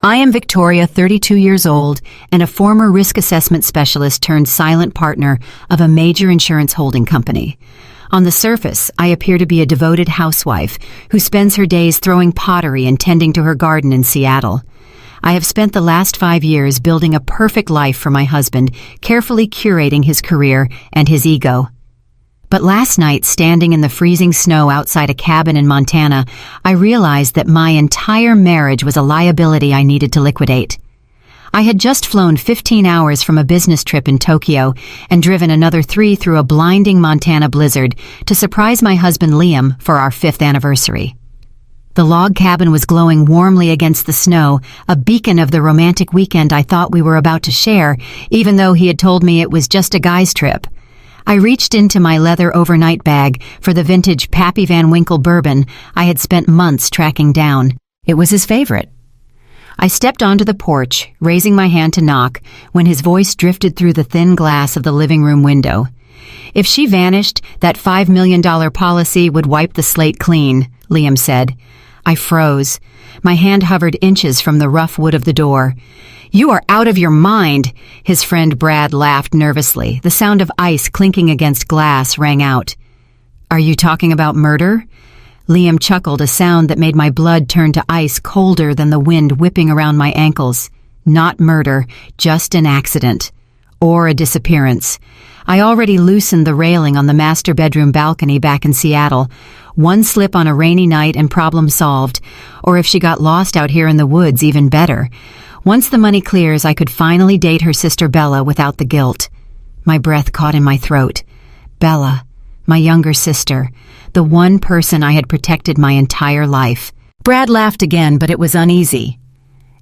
I am Victoria, 32 years old, and a former risk assessment specialist turned silent partner of a major insurance holding company. On the surface, I appear to be a devoted housewife who spends her days throwing pottery and tending to her garden in Seattle. I have spent the last 5 years building a perfect life for my husband, carefully curating his career and his ego. But last night, standing in the freezing snow outside a cabin in Montana, I realized that my entire marriage was a liability I needed to liquidate. I had just flown 15 hours from a business trip in Tokyo and driven another 3 through a blinding Montana blizzard to surprise my husband Liam for our 5th anniversary. The log cabin was glowing warmly against the snow, a beacon of the romantic weekend I thought we were about to share, even though he had told me it was just a guy's trip. I reached into my leather overnight bag for the vintage Pappy Van Winkle bourbon I had spent months tracking down. It was his favorite. I stepped onto the porch, raising my hand to knock, when his voice drifted through the thin glass of the living room window. If she vanished, that $5 million policy would wipe the slate clean, Liam said. I froze. My hand hovered inches from the rough wood of the door. "You are out of your mind," his friend Brad laughed nervously. The sound of ice clinking against glass rang out. "Are you talking about murder?" Liam chuckled, a sound that made my blood turn to ice colder than the wind whipping around my ankles. Not murder, just an accident. Or a disappearance. I already loosened the railing on the master bedroom balcony back in Seattle. One slip on a rainy night and problem solved. Or if she got lost out here in the woods, even better. Once the money clears, I could finally date her sister Bella without the guilt. My breath caught in my throat. Bella, my younger sister, the one person I had protected my entire life. Brad laughed again, but it was uneasy.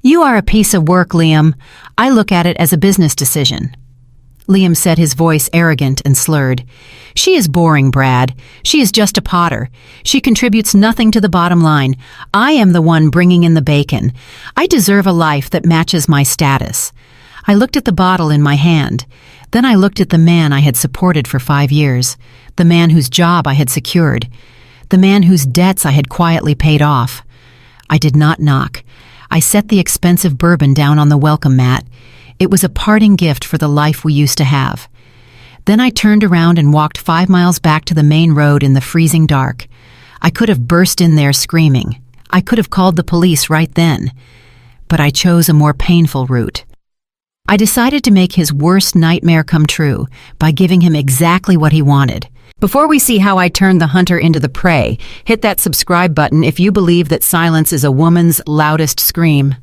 "You are a piece of work, Liam. I look at it as a business decision." Liam said, his voice arrogant and slurred. "She is boring, Brad. She is just a potter. She contributes nothing to the bottom line. I am the one bringing in the bacon. I deserve a life that matches my status." I looked at the bottle in my hand. Then I looked at the man I had supported for 5 years, the man whose job I had secured, the man whose debts I had quietly paid off. I did not knock. I set the expensive bourbon down on the welcome mat. It was a parting gift for the life we used to have. Then I turned around and walked 5 miles back to the main road in the freezing dark. I could have burst in there screaming. I could have called the police right then. But I chose a more painful route. I decided to make his worst nightmare come true by giving him exactly what he wanted. Before we see how I turned the hunter into the prey, hit that subscribe button if you believe that silence is a woman's loudest scream.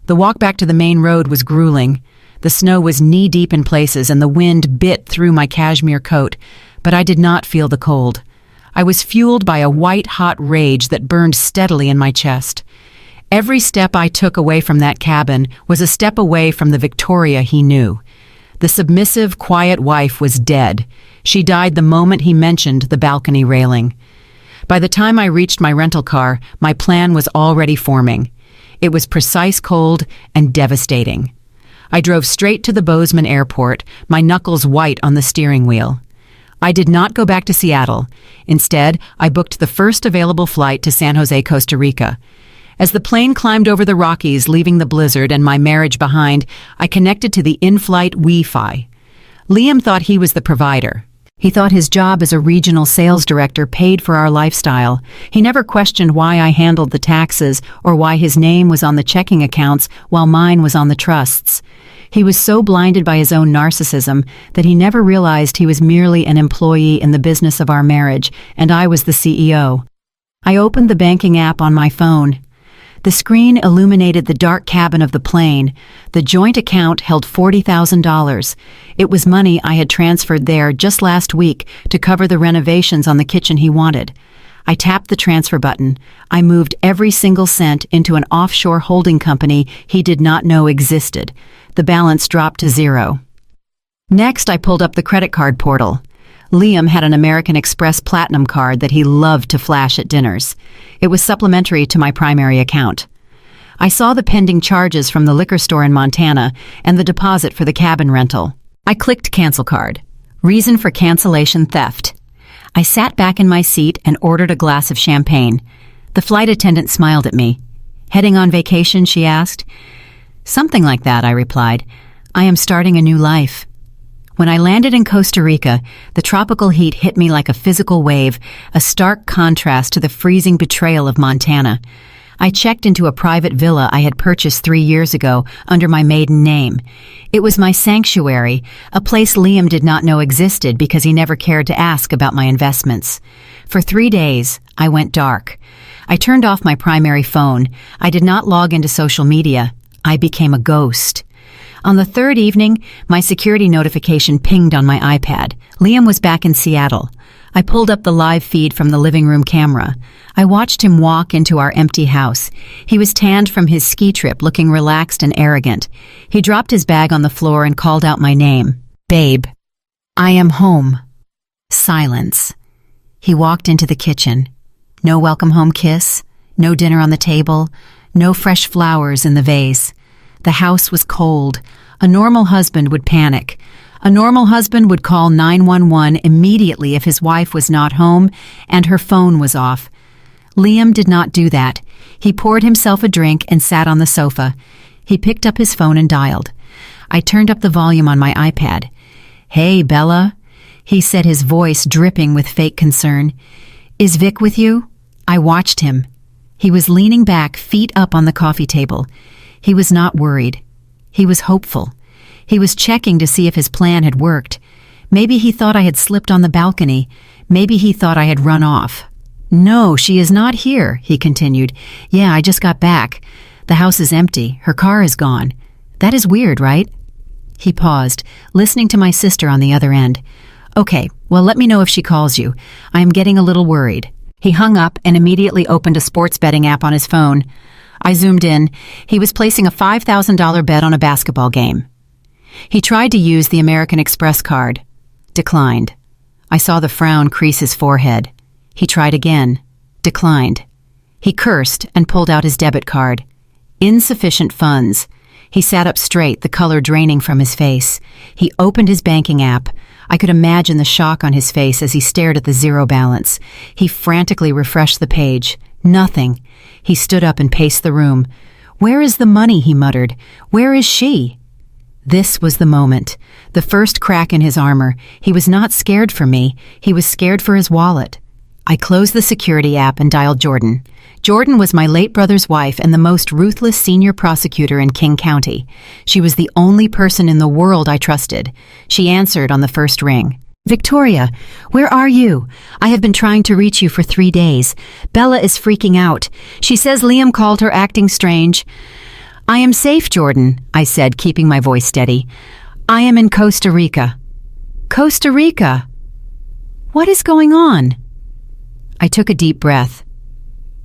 The walk back to the main road was grueling. The snow was knee-deep in places and the wind bit through my cashmere coat, but I did not feel the cold. I was fueled by a white-hot rage that burned steadily in my chest. Every step I took away from that cabin was a step away from the Victoria he knew. The submissive, quiet wife was dead. She died the moment he mentioned the balcony railing. By the time I reached my rental car, my plan was already forming. It was precise, cold, and devastating. I drove straight to the Bozeman airport, my knuckles white on the steering wheel. I did not go back to Seattle. Instead, I booked the first available flight to San Jose, Costa Rica. As the plane climbed over the Rockies, leaving the blizzard and my marriage behind, I connected to the in-flight Wi-Fi. Liam thought he was the provider. He thought his job as a regional sales director paid for our lifestyle. He never questioned why I handled the taxes or why his name was on the checking accounts while mine was on the trusts. He was so blinded by his own narcissism that he never realized he was merely an employee in the business of our marriage, and I was the CEO. I opened the banking app on my phone. The screen illuminated the dark cabin of the plane. The joint account held $40,000. It was money I had transferred there just last week to cover the renovations on the kitchen he wanted. I tapped the transfer button. I moved every single cent into an offshore holding company he did not know existed. The balance dropped to 0. Next, I pulled up the credit card portal. Liam had an American Express Platinum card that he loved to flash at dinners. It was supplementary to my primary account. I saw the pending charges from the liquor store in Montana and the deposit for the cabin rental. I clicked Cancel Card. Reason for cancellation: theft. I sat back in my seat and ordered a glass of champagne. The flight attendant smiled at me. "Heading on vacation?" she asked. Something like that, I replied. I am starting a new life. When I landed in Costa Rica, the tropical heat hit me like a physical wave, a stark contrast to the freezing betrayal of Montana. I checked into a private villa I had purchased 3 years ago under my maiden name. It was my sanctuary, a place Liam did not know existed because he never cared to ask about my investments. For 3 days, I went dark. I turned off my primary phone. I did not log into social media. I became a ghost. On the third evening, my security notification pinged on my iPad. Liam was back in Seattle. I pulled up the live feed from the living room camera. I watched him walk into our empty house. He was tanned from his ski trip, looking relaxed and arrogant. He dropped his bag on the floor and called out my name. Babe. I am home. Silence. He walked into the kitchen. No welcome home kiss, no dinner on the table, no fresh flowers in the vase. The house was cold. A normal husband would panic. A normal husband would call 911 immediately if his wife was not home and her phone was off. Liam did not do that. He poured himself a drink and sat on the sofa. He picked up his phone and dialed. I turned up the volume on my iPad. Hey, Bella, he said, his voice dripping with fake concern. Is Vic with you? I watched him. He was leaning back, feet up on the coffee table. He was not worried. He was hopeful. He was checking to see if his plan had worked. Maybe he thought I had slipped on the balcony. Maybe he thought I had run off. No, she is not here, he continued. Yeah, I just got back. The house is empty. Her car is gone. That is weird, right? He paused, listening to my sister on the other end. Okay, well, let me know if she calls you. I am getting a little worried. He hung up and immediately opened a sports betting app on his phone. I zoomed in. He was placing a $5,000 bet on a basketball game. He tried to use the American Express card. Declined. I saw the frown crease his forehead. He tried again. Declined. He cursed and pulled out his debit card. Insufficient funds. He sat up straight, the color draining from his face. He opened his banking app. I could imagine the shock on his face as he stared at the zero balance. He frantically refreshed the page. Nothing. He stood up and paced the room. Where is the money, he muttered. Where is she? This was the moment. The first crack in his armor. He was not scared for me. He was scared for his wallet. I closed the security app and dialed Jordan. Jordan was my late brother's wife and the most ruthless senior prosecutor in King County. She was the only person in the world I trusted. She answered on the first ring. Victoria, where are you? I have been trying to reach you for 3 days. Bella is freaking out. She says Liam called her acting strange. I am safe, Jordan, I said, keeping my voice steady. I am in Costa Rica. Costa Rica? What is going on? I took a deep breath.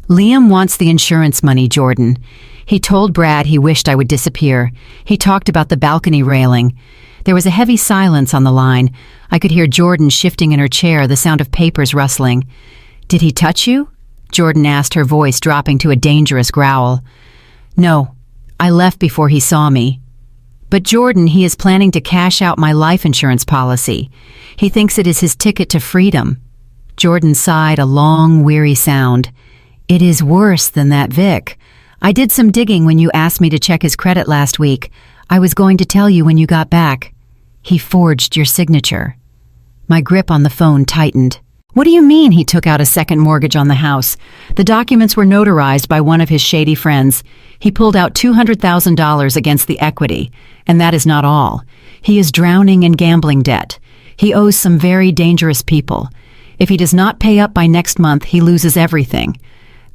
Liam wants the insurance money, Jordan. He told Brad he wished I would disappear. He talked about the balcony railing. There was a heavy silence on the line. I could hear Jordan shifting in her chair, the sound of papers rustling. Did he touch you? Jordan asked, her voice dropping to a dangerous growl. No, I left before he saw me. But Jordan, he is planning to cash out my life insurance policy. He thinks it is his ticket to freedom. Jordan sighed, a long, weary sound. It is worse than that, Vic. I did some digging when you asked me to check his credit last week. I was going to tell you when you got back. He forged your signature. My grip on the phone tightened. What do you mean he took out a second mortgage on the house? The documents were notarized by one of his shady friends. He pulled out $200,000 against the equity, and that is not all. He is drowning in gambling debt. He owes some very dangerous people. If he does not pay up by next month, he loses everything.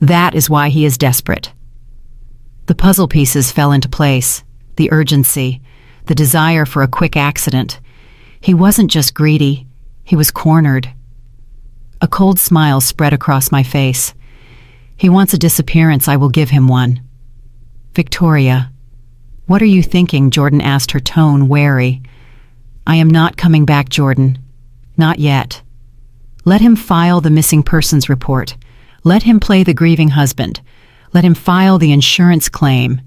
That is why he is desperate. The puzzle pieces fell into place. The urgency, the desire for a quick accident. He wasn't just greedy, he was cornered. A cold smile spread across my face. He wants a disappearance, I will give him one. Victoria, what are you thinking? Jordan asked, her tone wary. I am not coming back, Jordan. Not yet. Let him file the missing persons report. Let him play the grieving husband. Let him file the insurance claim.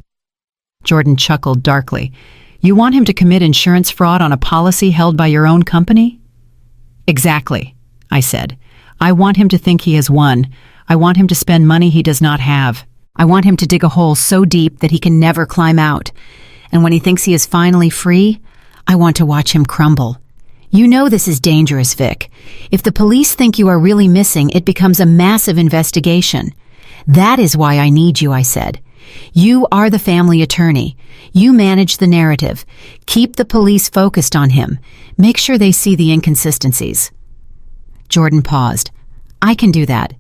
Jordan chuckled darkly. You want him to commit insurance fraud on a policy held by your own company? Exactly, I said. I want him to think he has won. I want him to spend money he does not have. I want him to dig a hole so deep that he can never climb out. And when he thinks he is finally free, I want to watch him crumble. You know this is dangerous, Vic. If the police think you are really missing, it becomes a massive investigation. That is why I need you, I said. You are the family attorney. You manage the narrative. Keep the police focused on him. Make sure they see the inconsistencies. Jordan paused. I can do that.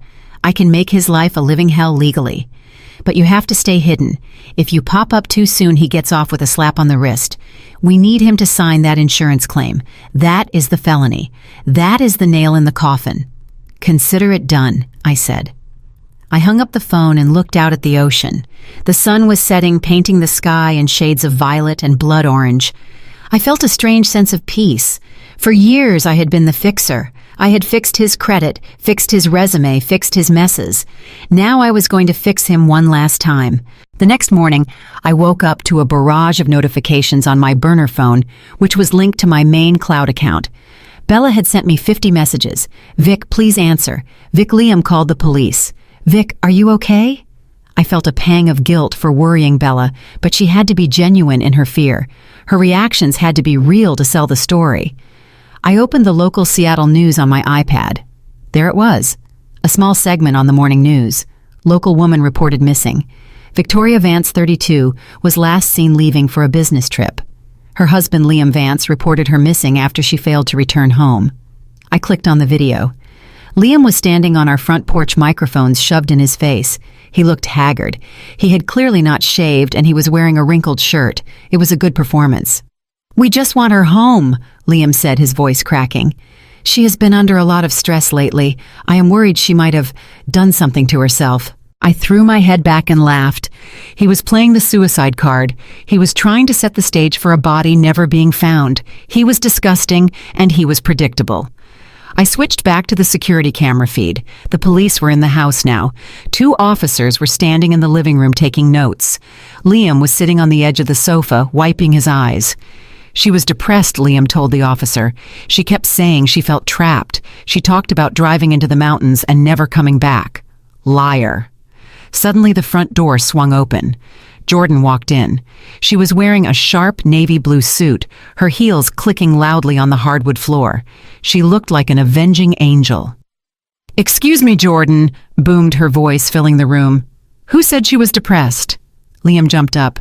I can make his life a living hell legally. But you have to stay hidden. If you pop up too soon, he gets off with a slap on the wrist. We need him to sign that insurance claim. That is the felony. That is the nail in the coffin. Consider it done, I said. I hung up the phone and looked out at the ocean. The sun was setting, painting the sky in shades of violet and blood orange. I felt a strange sense of peace. For years I had been the fixer. I had fixed his credit, fixed his resume, fixed his messes. Now I was going to fix him one last time. The next morning, I woke up to a barrage of notifications on my burner phone, which was linked to my main cloud account. Bella had sent me 50 messages. Vic, please answer. Vic, Liam called the police. Vic, are you okay? I felt a pang of guilt for worrying Bella, but she had to be genuine in her fear. Her reactions had to be real to sell the story. I opened the local Seattle news on my iPad. There it was. A small segment on the morning news. Local woman reported missing. Victoria Vance, 32, was last seen leaving for a business trip. Her husband, Liam Vance, reported her missing after she failed to return home. I clicked on the video. Liam was standing on our front porch, microphones shoved in his face. He looked haggard. He had clearly not shaved, and he was wearing a wrinkled shirt. It was a good performance. We just want her home, Liam said, his voice cracking. She has been under a lot of stress lately. I am worried she might have done something to herself. I threw my head back and laughed. He was playing the suicide card. He was trying to set the stage for a body never being found. He was disgusting, and he was predictable. I switched back to the security camera feed. The police were in the house now. 2 officers were standing in the living room taking notes. Liam was sitting on the edge of the sofa, wiping his eyes. She was depressed, Liam told the officer. She kept saying she felt trapped. She talked about driving into the mountains and never coming back. Liar. Suddenly the front door swung open. Jordan walked in. She was wearing a sharp navy blue suit, her heels clicking loudly on the hardwood floor. She looked like an avenging angel. "Excuse me, Jordan," boomed her voice, filling the room. "Who said she was depressed?" Liam jumped up.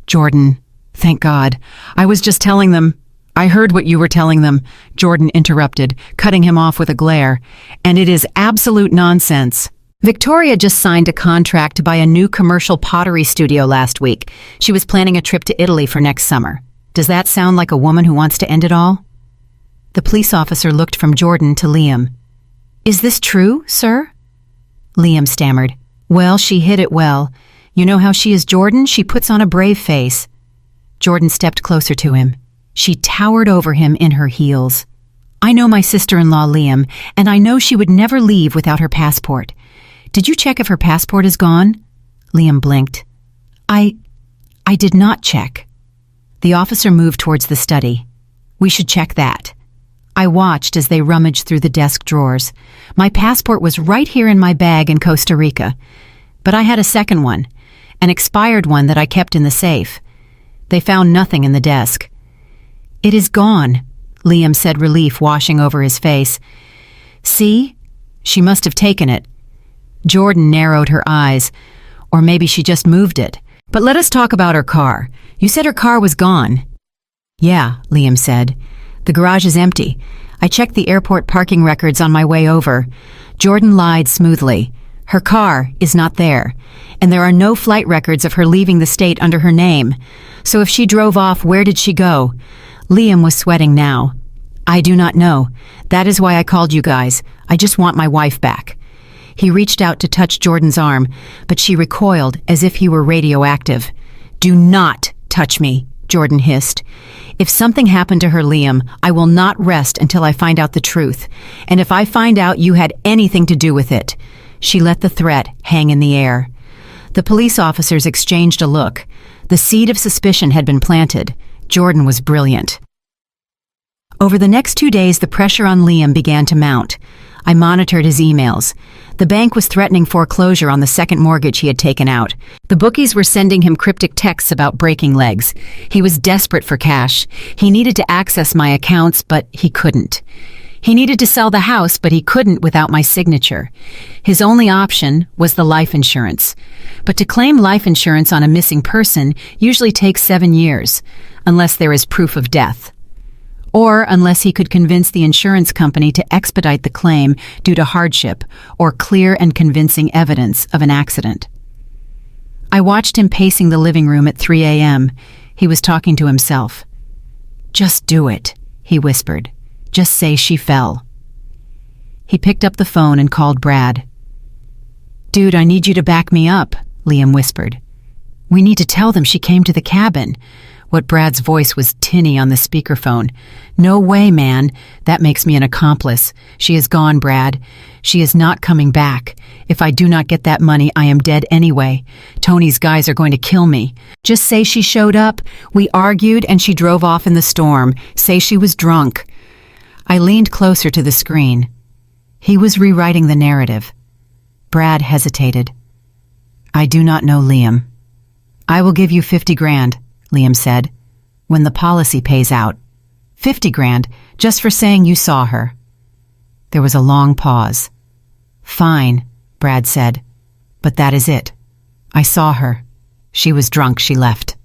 "Jordan, thank God. I was just telling them." "I heard what you were telling them," Jordan interrupted, cutting him off with a glare. "And it is absolute nonsense. Victoria just signed a contract to buy a new commercial pottery studio last week. She was planning a trip to Italy for next summer. Does that sound like a woman who wants to end it all?" The police officer looked from Jordan to Liam. "Is this true, sir?" Liam stammered. "Well, she hid it well. You know how she is, Jordan? She puts on a brave face." Jordan stepped closer to him. She towered over him in her heels. "I know my sister-in-law, Liam, and I know she would never leave without her passport. Did you check if her passport is gone?" Liam blinked. I did not check." The officer moved towards the study. "We should check that." I watched as they rummaged through the desk drawers. My passport was right here in my bag in Costa Rica. But I had a second one, an expired one that I kept in the safe. They found nothing in the desk. "It is gone," Liam said, relief washing over his face. "See? She must have taken it." Jordan narrowed her eyes. "Or maybe she just moved it. But let us talk about her car. You said her car was gone." "Yeah," Liam said. "The garage is empty. I checked the airport parking records on my way over." Jordan lied smoothly. "Her car is not there, and there are no flight records of her leaving the state under her name. So if she drove off, where did she go?" Liam was sweating now. "I do not know. That is why I called you guys. I just want my wife back." He reached out to touch Jordan's arm, but she recoiled as if he were radioactive. "Do not touch me," Jordan hissed. "If something happened to her, Liam, I will not rest until I find out the truth. And if I find out you had anything to do with it." She let the threat hang in the air. The police officers exchanged a look. The seed of suspicion had been planted. Jordan was brilliant. Over the next 2 days, the pressure on Liam began to mount. I monitored his emails. The bank was threatening foreclosure on the second mortgage he had taken out. The bookies were sending him cryptic texts about breaking legs. He was desperate for cash. He needed to access my accounts, but he couldn't. He needed to sell the house, but he couldn't without my signature. His only option was the life insurance. But to claim life insurance on a missing person usually takes 7 years, unless there is proof of death. Or unless he could convince the insurance company to expedite the claim due to hardship or clear and convincing evidence of an accident. I watched him pacing the living room at 3 a.m. He was talking to himself. "Just do it," he whispered. "Just say she fell." He picked up the phone and called Brad. "Dude, I need you to back me up," Liam whispered. "We need to tell them she came to the cabin." What Brad's voice was tinny on the speakerphone. "No way, man. That makes me an accomplice. She is gone, Brad. She is not coming back. If I do not get that money, I am dead anyway. Tony's guys are going to kill me. Just say she showed up. We argued and she drove off in the storm. Say she was drunk." I leaned closer to the screen. He was rewriting the narrative. Brad hesitated. "I do not know, Liam." "I will give you 50 grand, Liam said, "when the policy pays out. 50 grand, just for saying you saw her." There was a long pause. "Fine," Brad said, "but that is it. I saw her. She was drunk, she left."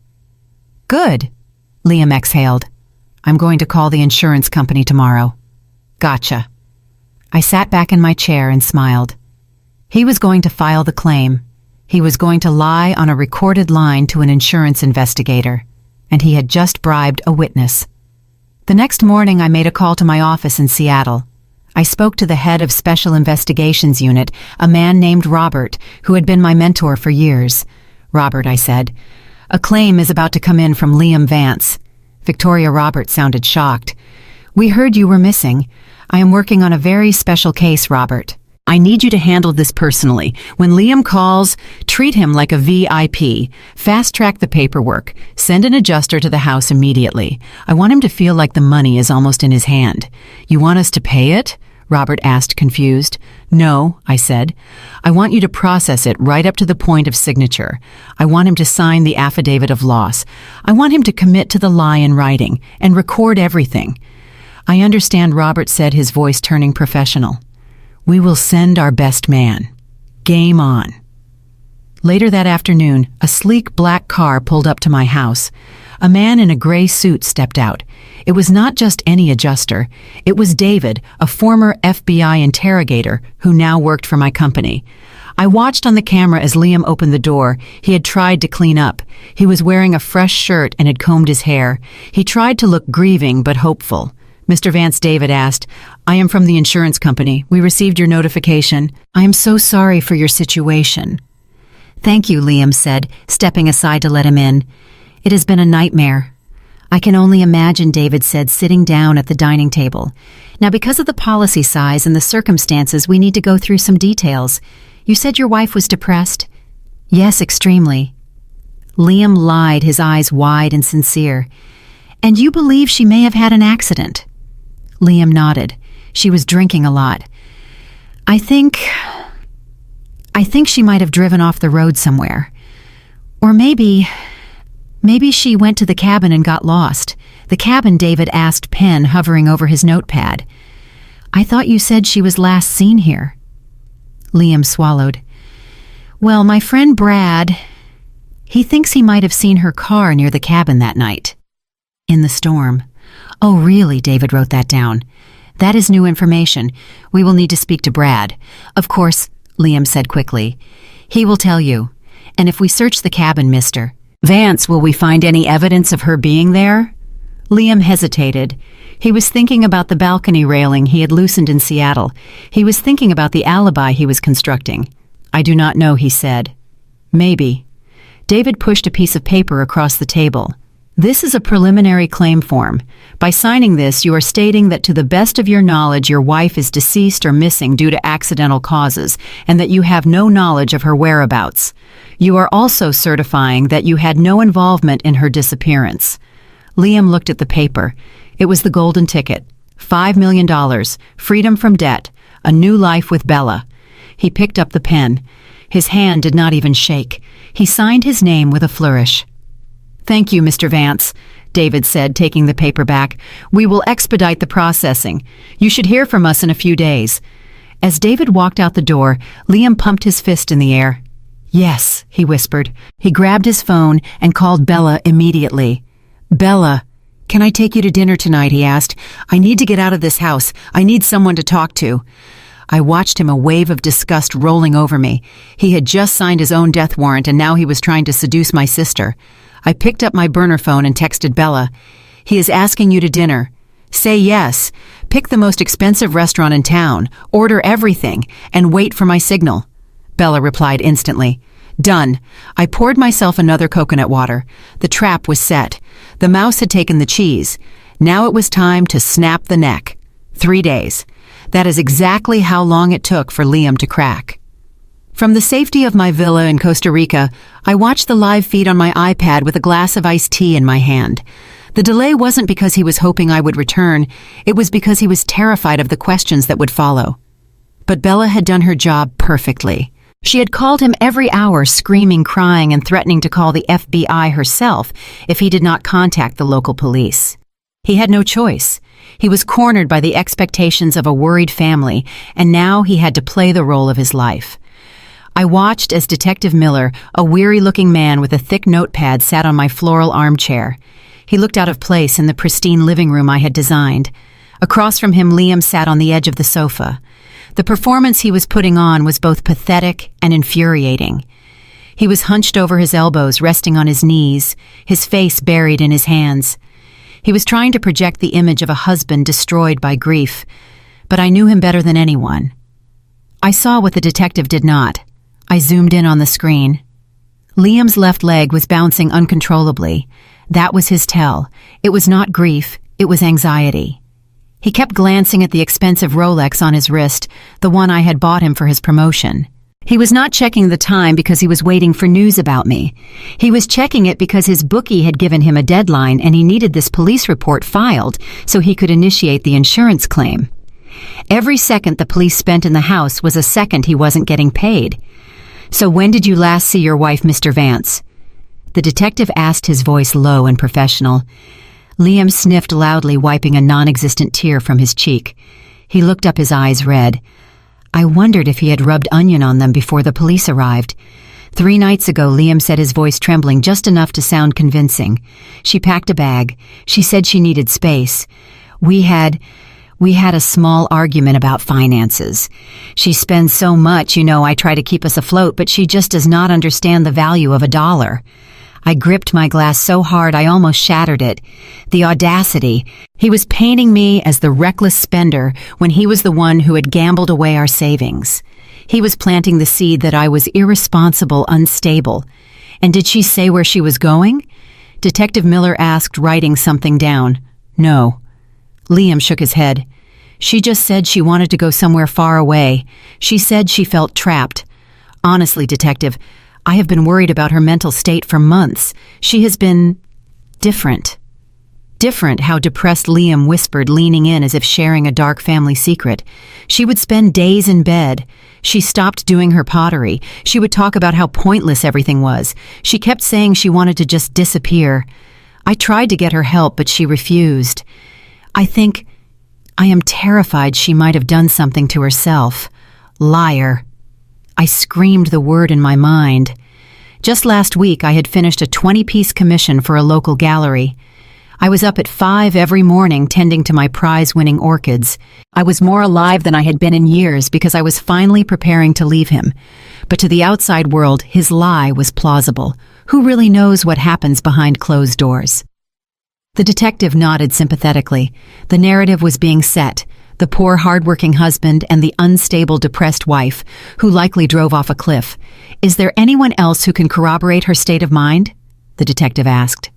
"Good," Liam exhaled. "I'm going to call the insurance company tomorrow." "Gotcha." I sat back in my chair and smiled. He was going to file the claim. He was going to lie on a recorded line to an insurance investigator, and he had just bribed a witness. The next morning, I made a call to my office in Seattle. I spoke to the head of Special Investigations Unit, a man named Robert, who had been my mentor for years. "Robert," I said, "a claim is about to come in from Liam Vance." Victoria Roberts sounded shocked. "We heard you were missing. I am working on a very special case, Robert. I need you to handle this personally. When Liam calls, treat him like a VIP. Fast-track the paperwork. Send an adjuster to the house immediately. I want him to feel like the money is almost in his hand." "You want us to pay it?" Robert asked, confused. "No," I said. "I want you to process it right up to the point of signature. I want him to sign the affidavit of loss. I want him to commit to the lie in writing and record everything." "I understand," Robert said, his voice turning professional. "We will send our best man. Game on." Later that afternoon, a sleek black car pulled up to my house. A man in a gray suit stepped out. It was not just any adjuster. It was David, a former FBI interrogator who now worked for my company. I watched on the camera as Liam opened the door. He had tried to clean up. He was wearing a fresh shirt and had combed his hair. He tried to look grieving but hopeful. "Mr. Vance," David asked, "I am from the insurance company. We received your notification. I am so sorry for your situation." "Thank you," Liam said, stepping aside to let him in. "It has been a nightmare." "I can only imagine," David said, sitting down at the dining table. "Now, because of the policy size and the circumstances, we need to go through some details. You said your wife was depressed?" "Yes, extremely." Liam lied, his eyes wide and sincere. "And you believe she may have had an accident?" Liam nodded. "She was drinking a lot. I think she might have driven off the road somewhere. Or maybe she went to the cabin and got lost." "The cabin?" David asked, pen hovering over his notepad. "I thought you said she was last seen here." Liam swallowed. "Well, my friend Brad, he thinks he might have seen her car near the cabin that night. In the storm." "Oh, really?" David wrote that down. "That is new information. We will need to speak to Brad." "Of course," Liam said quickly. "He will tell you. And if we search the cabin, Mr. Vance, will we find any evidence of her being there?" Liam hesitated. He was thinking about the balcony railing he had loosened in Seattle. He was thinking about the alibi he was constructing. "I do not know," he said. "Maybe." David pushed a piece of paper across the table. "This is a preliminary claim form. By signing this, you are stating that to the best of your knowledge, your wife is deceased or missing due to accidental causes, and that you have no knowledge of her whereabouts. You are also certifying that you had no involvement in her disappearance." Liam looked at the paper. It was the golden ticket. $5 million, freedom from debt, A new life with Bella. He picked up the pen. His hand did not even shake. He signed his name with a flourish. "Thank you, Mr. Vance," David said, taking the paper back. "We will expedite the processing. You should hear from us in a few days." As David walked out the door, Liam pumped his fist in the air. "Yes," he whispered. He grabbed his phone and called Bella immediately. "Bella, can I take you to dinner tonight?" he asked. "I need to get out of this house. I need someone to talk to." I watched him, a wave of disgust rolling over me. He had just signed his own death warrant, and now he was trying to seduce my sister. I picked up my burner phone and texted Bella. "He is asking you to dinner. Say yes. Pick the most expensive restaurant in town. Order everything, and wait for my signal." Bella replied instantly. "Done." I poured myself another coconut water. The trap was set. The mouse had taken the cheese. Now it was time to snap the neck. 3 days. That is exactly how long it took for Liam to crack. From the safety of my villa in Costa Rica, I watched the live feed on my iPad with a glass of iced tea in my hand. The delay wasn't because he was hoping I would return. It was because he was terrified of the questions that would follow. But Bella had done her job perfectly. She had called him every hour, screaming, crying, and threatening to call the FBI herself if he did not contact the local police. He had no choice. He was cornered by the expectations of a worried family, and now he had to play the role of his life. I watched as Detective Miller, a weary-looking man with a thick notepad, sat on my floral armchair. He looked out of place in the pristine living room I had designed. Across from him, Liam sat on the edge of the sofa. The performance he was putting on was both pathetic and infuriating. He was hunched over his elbows, resting on his knees, his face buried in his hands. He was trying to project the image of a husband destroyed by grief, but I knew him better than anyone. I saw what the detective did not. I zoomed in on the screen. Liam's left leg was bouncing uncontrollably. That was his tell. It was not grief, it was anxiety. He kept glancing at the expensive Rolex on his wrist, the one I had bought him for his promotion. He was not checking the time because he was waiting for news about me. He was checking it because his bookie had given him a deadline and he needed this police report filed so he could initiate the insurance claim. Every second the police spent in the house was a second he wasn't getting paid. "So when did you last see your wife, Mr. Vance?" The detective asked, his voice low and professional. Liam sniffed loudly, wiping a non-existent tear from his cheek. He looked up, his eyes red. I wondered if he had rubbed onion on them before the police arrived. 3 nights ago, Liam said, his voice trembling just enough to sound convincing. "She packed a bag. She said she needed space. We had a small argument about finances. She spends so much, I try to keep us afloat, but she just does not understand the value of $1. I gripped my glass so hard I almost shattered it. The audacity. He was painting me as the reckless spender when he was the one who had gambled away our savings. He was planting the seed that I was irresponsible, unstable. And did she say where she was going? Detective Miller asked, writing something down. No. Liam shook his head. She just said she wanted to go somewhere far away. She said she felt trapped. Honestly, Detective, I have been worried about her mental state for months. She has been different. Different, how depressed Liam whispered, leaning in as if sharing a dark family secret. She would spend days in bed. She stopped doing her pottery. She would talk about how pointless everything was. She kept saying she wanted to just disappear. I tried to get her help, but she refused. I am terrified she might have done something to herself. Liar. I screamed the word in my mind. Just last week, I had finished a 20-piece commission for a local gallery. I was up at 5 every morning tending to my prize-winning orchids. I was more alive than I had been in years because I was finally preparing to leave him. But to the outside world, his lie was plausible. Who really knows what happens behind closed doors? The detective nodded sympathetically. The narrative was being set. The poor, hard-working husband and the unstable, depressed wife, who likely drove off a cliff. Is there anyone else who can corroborate her state of mind? The detective asked.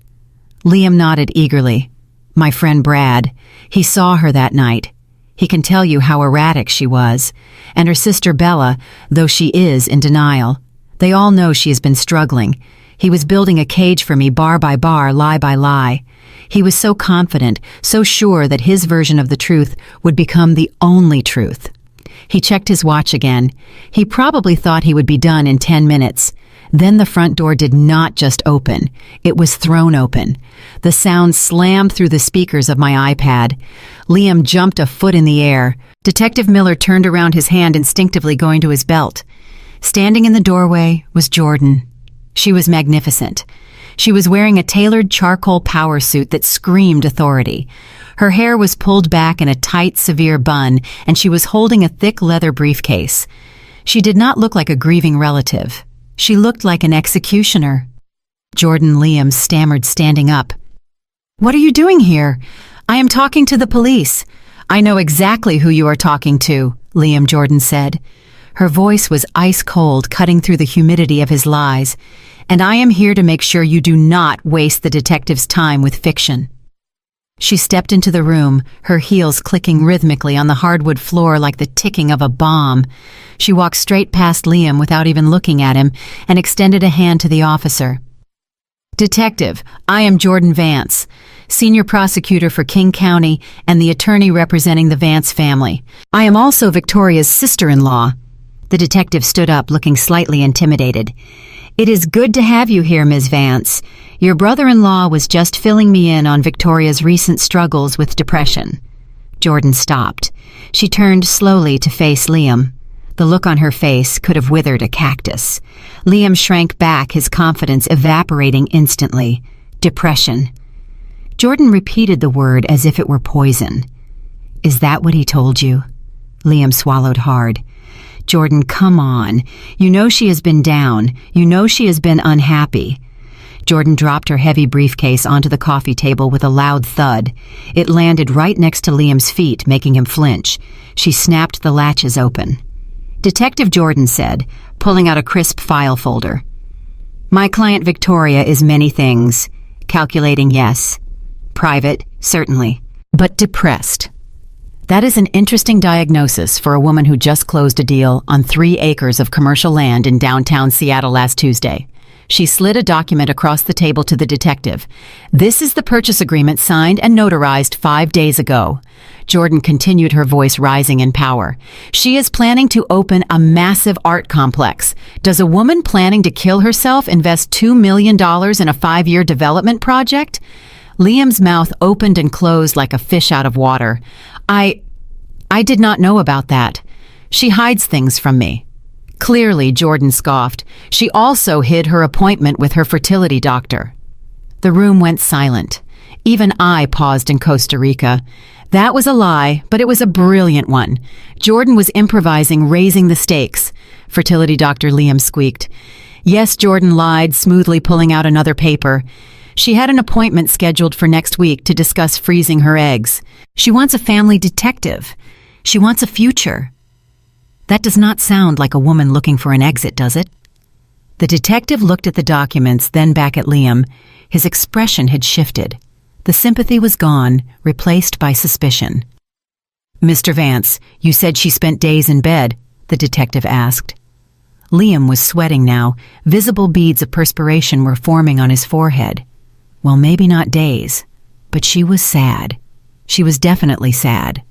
Liam nodded eagerly. My friend Brad. He saw her that night. He can tell you how erratic she was. And her sister Bella, though she is in denial. They all know she has been struggling. He was building a cage for me, bar by bar, lie by lie. He was so confident, so sure that his version of the truth would become the only truth. He checked his watch again. He probably thought he would be done in 10 minutes. Then the front door did not just open. It was thrown open. The sound slammed through the speakers of my iPad. Liam jumped a foot in the air. Detective Miller turned around, his hand instinctively going to his belt. Standing in the doorway was Jordan. She was magnificent. She was wearing a tailored charcoal power suit that screamed authority. Her hair was pulled back in a tight, severe bun, and she was holding a thick leather briefcase. She did not look like a grieving relative. She looked like an executioner. Jordan Liam stammered, standing up. "What are you doing here? I am talking to the police." "I know exactly who you are talking to," Liam Jordan said. Her voice was ice cold, cutting through the humidity of his lies. "And I am here to make sure you do not waste the detective's time with fiction." She stepped into the room, her heels clicking rhythmically on the hardwood floor like the ticking of a bomb. She walked straight past Liam without even looking at him and extended a hand to the officer. "Detective, I am Jordan Vance, senior prosecutor for King County and the attorney representing the Vance family. I am also Victoria's sister-in-law." The detective stood up, looking slightly intimidated. "It is good to have you here, Ms. Vance. Your brother-in-law was just filling me in on Victoria's recent struggles with depression." Jordan stopped. She turned slowly to face Liam. The look on her face could have withered a cactus. Liam shrank back, his confidence evaporating instantly. Depression. Jordan repeated the word as if it were poison. "Is that what he told you?" Liam swallowed hard. "Jordan, come on. You know she has been down. You know she has been unhappy." Jordan dropped her heavy briefcase onto the coffee table with a loud thud. It landed right next to Liam's feet, making him flinch. She snapped the latches open. "Detective Jordan said, pulling out a crisp file folder. My client Victoria is many things. Calculating, yes. Private, certainly. But depressed. That is an interesting diagnosis for a woman who just closed a deal on 3 acres of commercial land in downtown Seattle last Tuesday." She slid a document across the table to the detective. "This is the purchase agreement signed and notarized 5 days ago." Jordan continued, her voice rising in power. "She is planning to open a massive art complex. Does a woman planning to kill herself invest $2 million in a 5-year development project?" Liam's mouth opened and closed like a fish out of water. I did not know about that. She hides things from me." Clearly, Jordan scoffed. She also hid her appointment with her fertility doctor. The room went silent. Even I paused in Costa Rica. That was a lie, but it was a brilliant one. Jordan was improvising, raising the stakes. Fertility doctor Liam squeaked. Yes, Jordan lied, smoothly pulling out another paper. She had an appointment scheduled for next week to discuss freezing her eggs. She wants a family detective. She wants a future. That does not sound like a woman looking for an exit, does it? The detective looked at the documents, then back at Liam. His expression had shifted. The sympathy was gone, replaced by suspicion. "Mr. Vance, you said she spent days in bed," the detective asked. Liam was sweating now. Visible beads of perspiration were forming on his forehead. Well, maybe not days, but she was sad. She was definitely sad.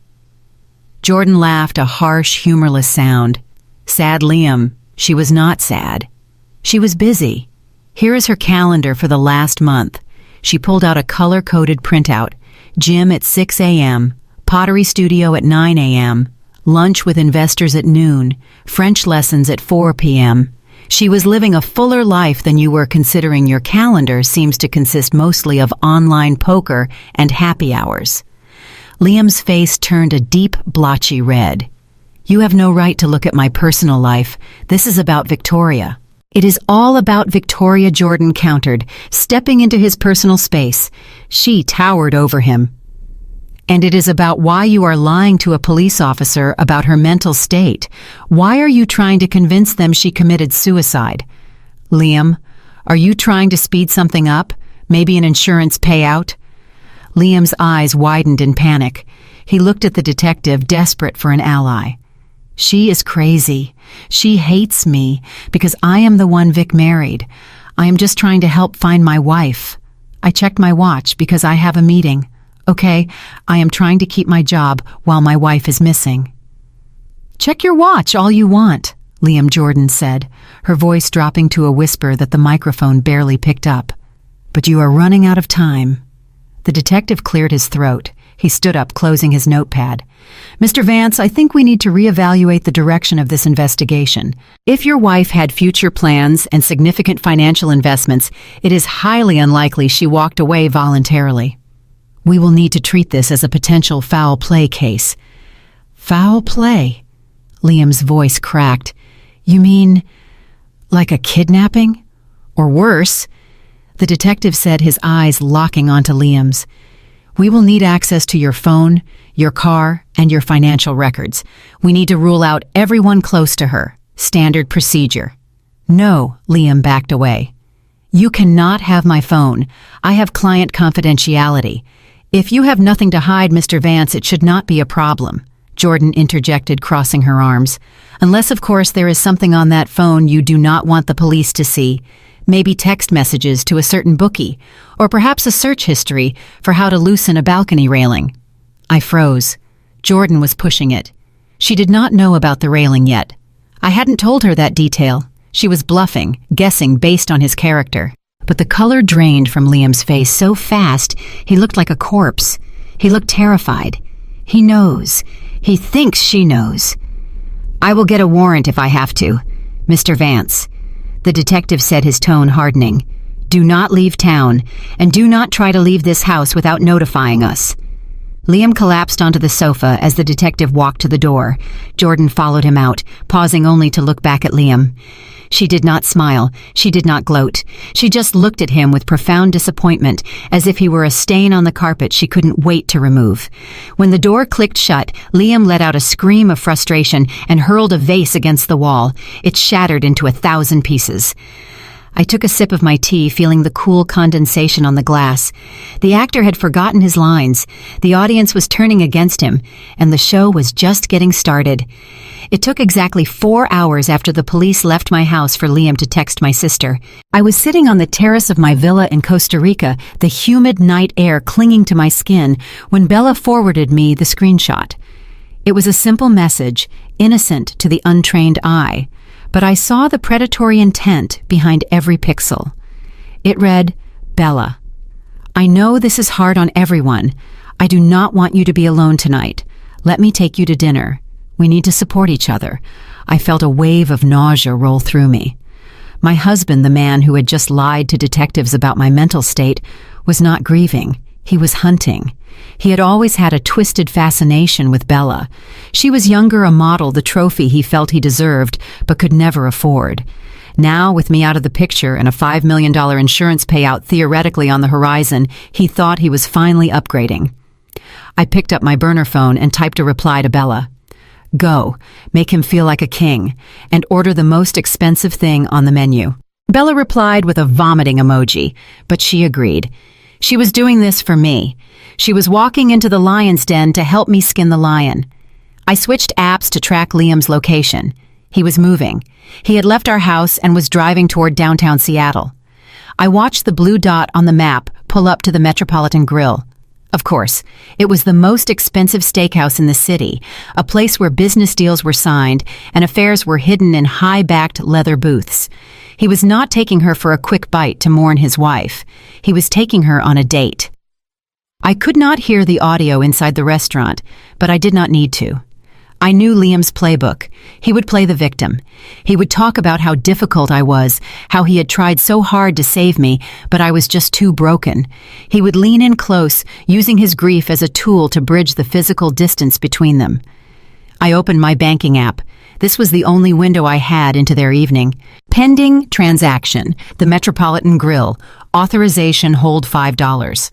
Jordan laughed, a harsh, humorless sound. Sad Liam. She was not sad. She was busy. Here is her calendar for the last month. She pulled out a color-coded printout. Gym at 6 a.m., pottery studio at 9 a.m., lunch with investors at noon, French lessons at 4 p.m. She was living a fuller life than you were, considering your calendar seems to consist mostly of online poker and happy hours. Liam's face turned a deep, blotchy red. "You have no right to look at my personal life. This is about Victoria." "It is all about Victoria," Jordan countered, stepping into his personal space. She towered over him. "And it is about why you are lying to a police officer about her mental state. Why are you trying to convince them she committed suicide?" "Liam, are you trying to speed something up? Maybe an insurance payout?" Liam's eyes widened in panic. He looked at the detective, desperate for an ally. "She is crazy. She hates me because I am the one Vic married. I am just trying to help find my wife. I checked my watch because I have a meeting. Okay, I am trying to keep my job while my wife is missing." Check your watch all you want, Liam Jordan said, her voice dropping to a whisper that the microphone barely picked up. But you are running out of time. The detective cleared his throat. He stood up, closing his notepad. Mr. Vance, I think we need to reevaluate the direction of this investigation. If your wife had future plans and significant financial investments, it is highly unlikely she walked away voluntarily. We will need to treat this as a potential foul play case. Foul play? Liam's voice cracked. You mean like a kidnapping? Or worse? The detective said, his eyes locking onto Liam's. We will need access to your phone, your car, and your financial records. We need to rule out everyone close to her. Standard procedure. No, Liam backed away. You cannot have my phone. I have client confidentiality. If you have nothing to hide, Mr. Vance, it should not be a problem, Jordan interjected, crossing her arms. Unless, of course, there is something on that phone you do not want the police to see. Maybe text messages to a certain bookie, or perhaps a search history for how to loosen a balcony railing. I froze. Jordan was pushing it. She did not know about the railing yet. I hadn't told her that detail. She was bluffing, guessing based on his character. But the color drained from Liam's face so fast, he looked like a corpse. He looked terrified. He knows. He thinks she knows. I will get a warrant if I have to, Mr. Vance. The detective said, his tone hardening. Do not leave town, and do not try to leave this house without notifying us. Liam collapsed onto the sofa as the detective walked to the door. Jordan followed him out, pausing only to look back at Liam. She did not smile. She did not gloat. She just looked at him with profound disappointment, as if he were a stain on the carpet she couldn't wait to remove. When the door clicked shut, Liam let out a scream of frustration and hurled a vase against the wall. It shattered into 1,000 pieces. I took a sip of my tea, feeling the cool condensation on the glass. The actor had forgotten his lines. The audience was turning against him, and the show was just getting started. It took exactly 4 hours after the police left my house for Liam to text my sister. I was sitting on the terrace of my villa in Costa Rica, the humid night air clinging to my skin, when Bella forwarded me the screenshot. It was a simple message, innocent to the untrained eye. But I saw the predatory intent behind every pixel. It read, Bella, I know this is hard on everyone. I do not want you to be alone tonight. Let me take you to dinner. We need to support each other. I felt a wave of nausea roll through me. My husband, the man who had just lied to detectives about my mental state, was not grieving. He was hunting. He had always had a twisted fascination with Bella. She was younger, a model, the trophy he felt he deserved, but could never afford. Now, with me out of the picture and a $5 million insurance payout theoretically on the horizon, he thought he was finally upgrading. I picked up my burner phone and typed a reply to Bella. Go, make him feel like a king, and order the most expensive thing on the menu. Bella replied with a vomiting emoji, but she agreed. She was doing this for me. She was walking into the lion's den to help me skin the lion. I switched apps to track Liam's location. He was moving. He had left our house and was driving toward downtown Seattle. I watched the blue dot on the map pull up to the Metropolitan Grill. Of course, it was the most expensive steakhouse in the city, a place where business deals were signed and affairs were hidden in high-backed leather booths. He was not taking her for a quick bite to mourn his wife. He was taking her on a date. I could not hear the audio inside the restaurant, but I did not need to. I knew Liam's playbook. He would play the victim. He would talk about how difficult I was, how he had tried so hard to save me, but I was just too broken. He would lean in close, using his grief as a tool to bridge the physical distance between them. I opened my banking app. This was the only window I had into their evening. Pending transaction, the Metropolitan Grill, authorization hold $5.